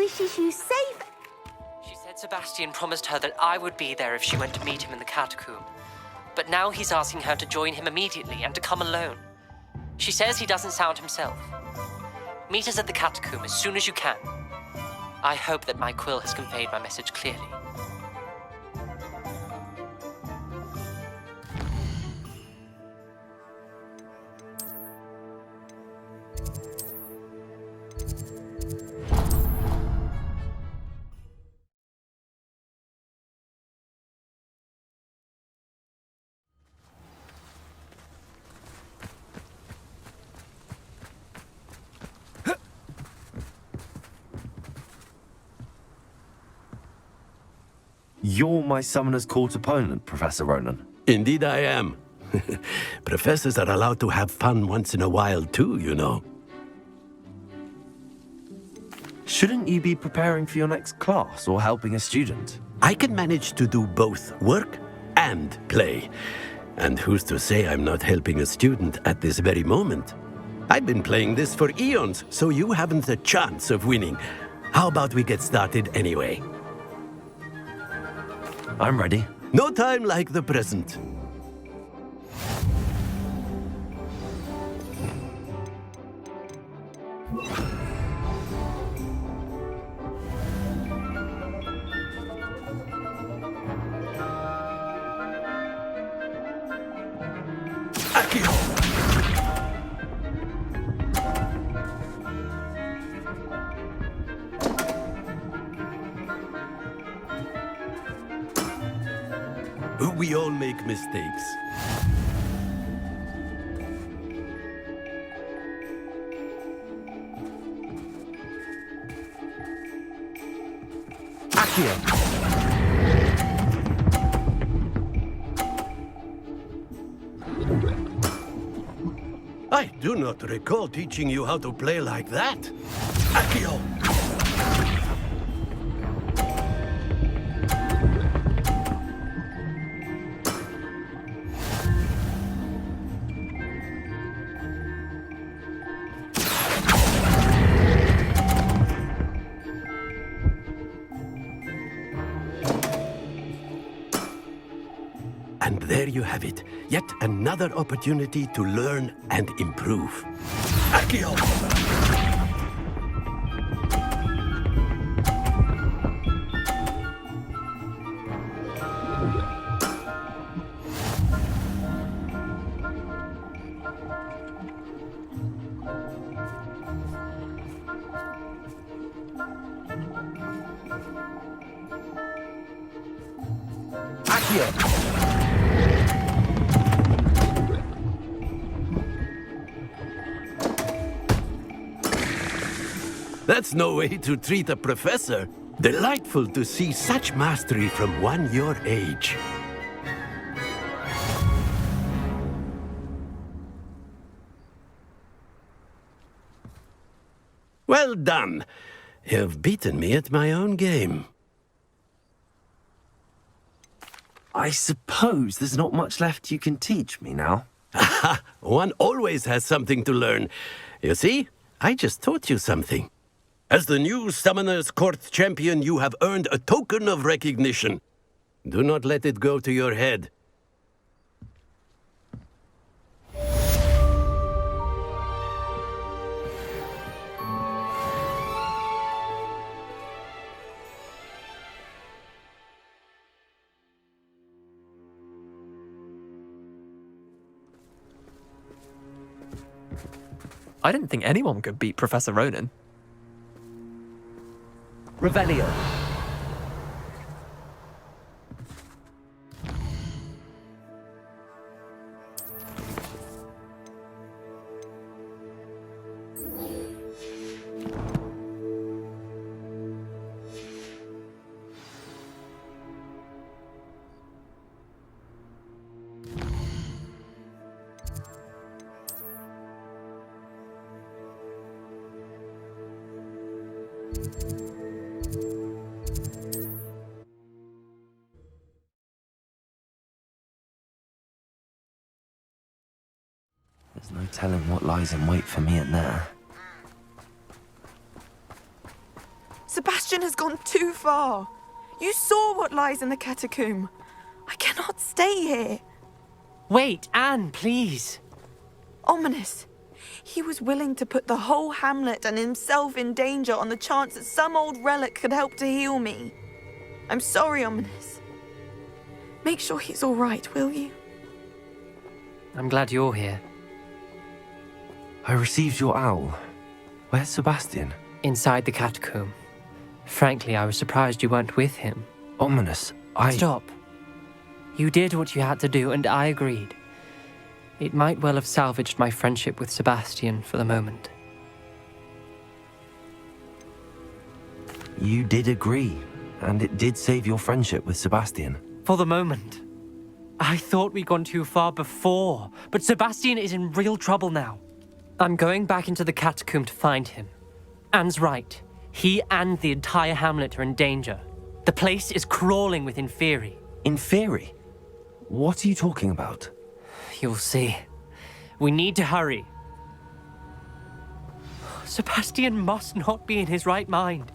O: wishes you safe.
P: She said Sebastian promised her that I would be there if she went to meet him in the catacomb. But now he's asking her to join him immediately and to come alone. She says he doesn't sound himself. Meet us at the catacomb as soon as you can. I hope that my quill has conveyed my message clearly.
D: You're my Summoner's Court opponent, Professor Ronan.
J: Indeed I am. Professors are allowed to have fun once in a while too, you know.
D: Shouldn't you be preparing for your next class or helping a student?
J: I can manage to do both work and play. And who's to say I'm not helping a student at this very moment? I've been playing this for eons, so you haven't a chance of winning. How about we get started anyway?
D: I'm ready.
J: No time like the present. We all make mistakes.
D: Accio!
J: I do not recall teaching you how to play like that. Accio! And there you have it. Yet another opportunity to learn and improve. Accio! That's no way to treat a professor. Delightful to see such mastery from one your age. Well done. You've beaten me at my own game.
D: I suppose there's not much left you can teach me now.
J: One always has something to learn. You see, I just taught you something. As the new Summoner's Court champion, you have earned a token of recognition. Do not let it go to your head.
Q: I didn't think anyone could beat Professor Ronan.
D: Revelio. There's no telling what lies in wait for me in there.
R: Sebastian has gone too far. You saw what lies in the catacomb. I cannot stay here.
P: Wait, Anne, please.
R: Ominous. He was willing to put the whole hamlet and himself in danger on the chance that some old relic could help to heal me. I'm sorry, Ominous. Make sure he's all right, will you?
P: I'm glad you're here.
D: I received your owl. Where's Sebastian?
P: Inside the catacomb. Frankly, I was surprised you weren't with him.
D: Ominous,
P: Stop. You did what you had to do, and I agreed. It might well have salvaged my friendship with Sebastian for the moment.
D: You did agree, and it did save your friendship with Sebastian.
P: For the moment. I thought we'd gone too far before, but Sebastian is in real trouble now. I'm going back into the catacomb to find him. Anne's right. He and the entire hamlet are in danger. The place is crawling with Inferi.
D: Inferi? What are you talking about?
P: You'll see. We need to hurry. Sebastian must not be in his right mind.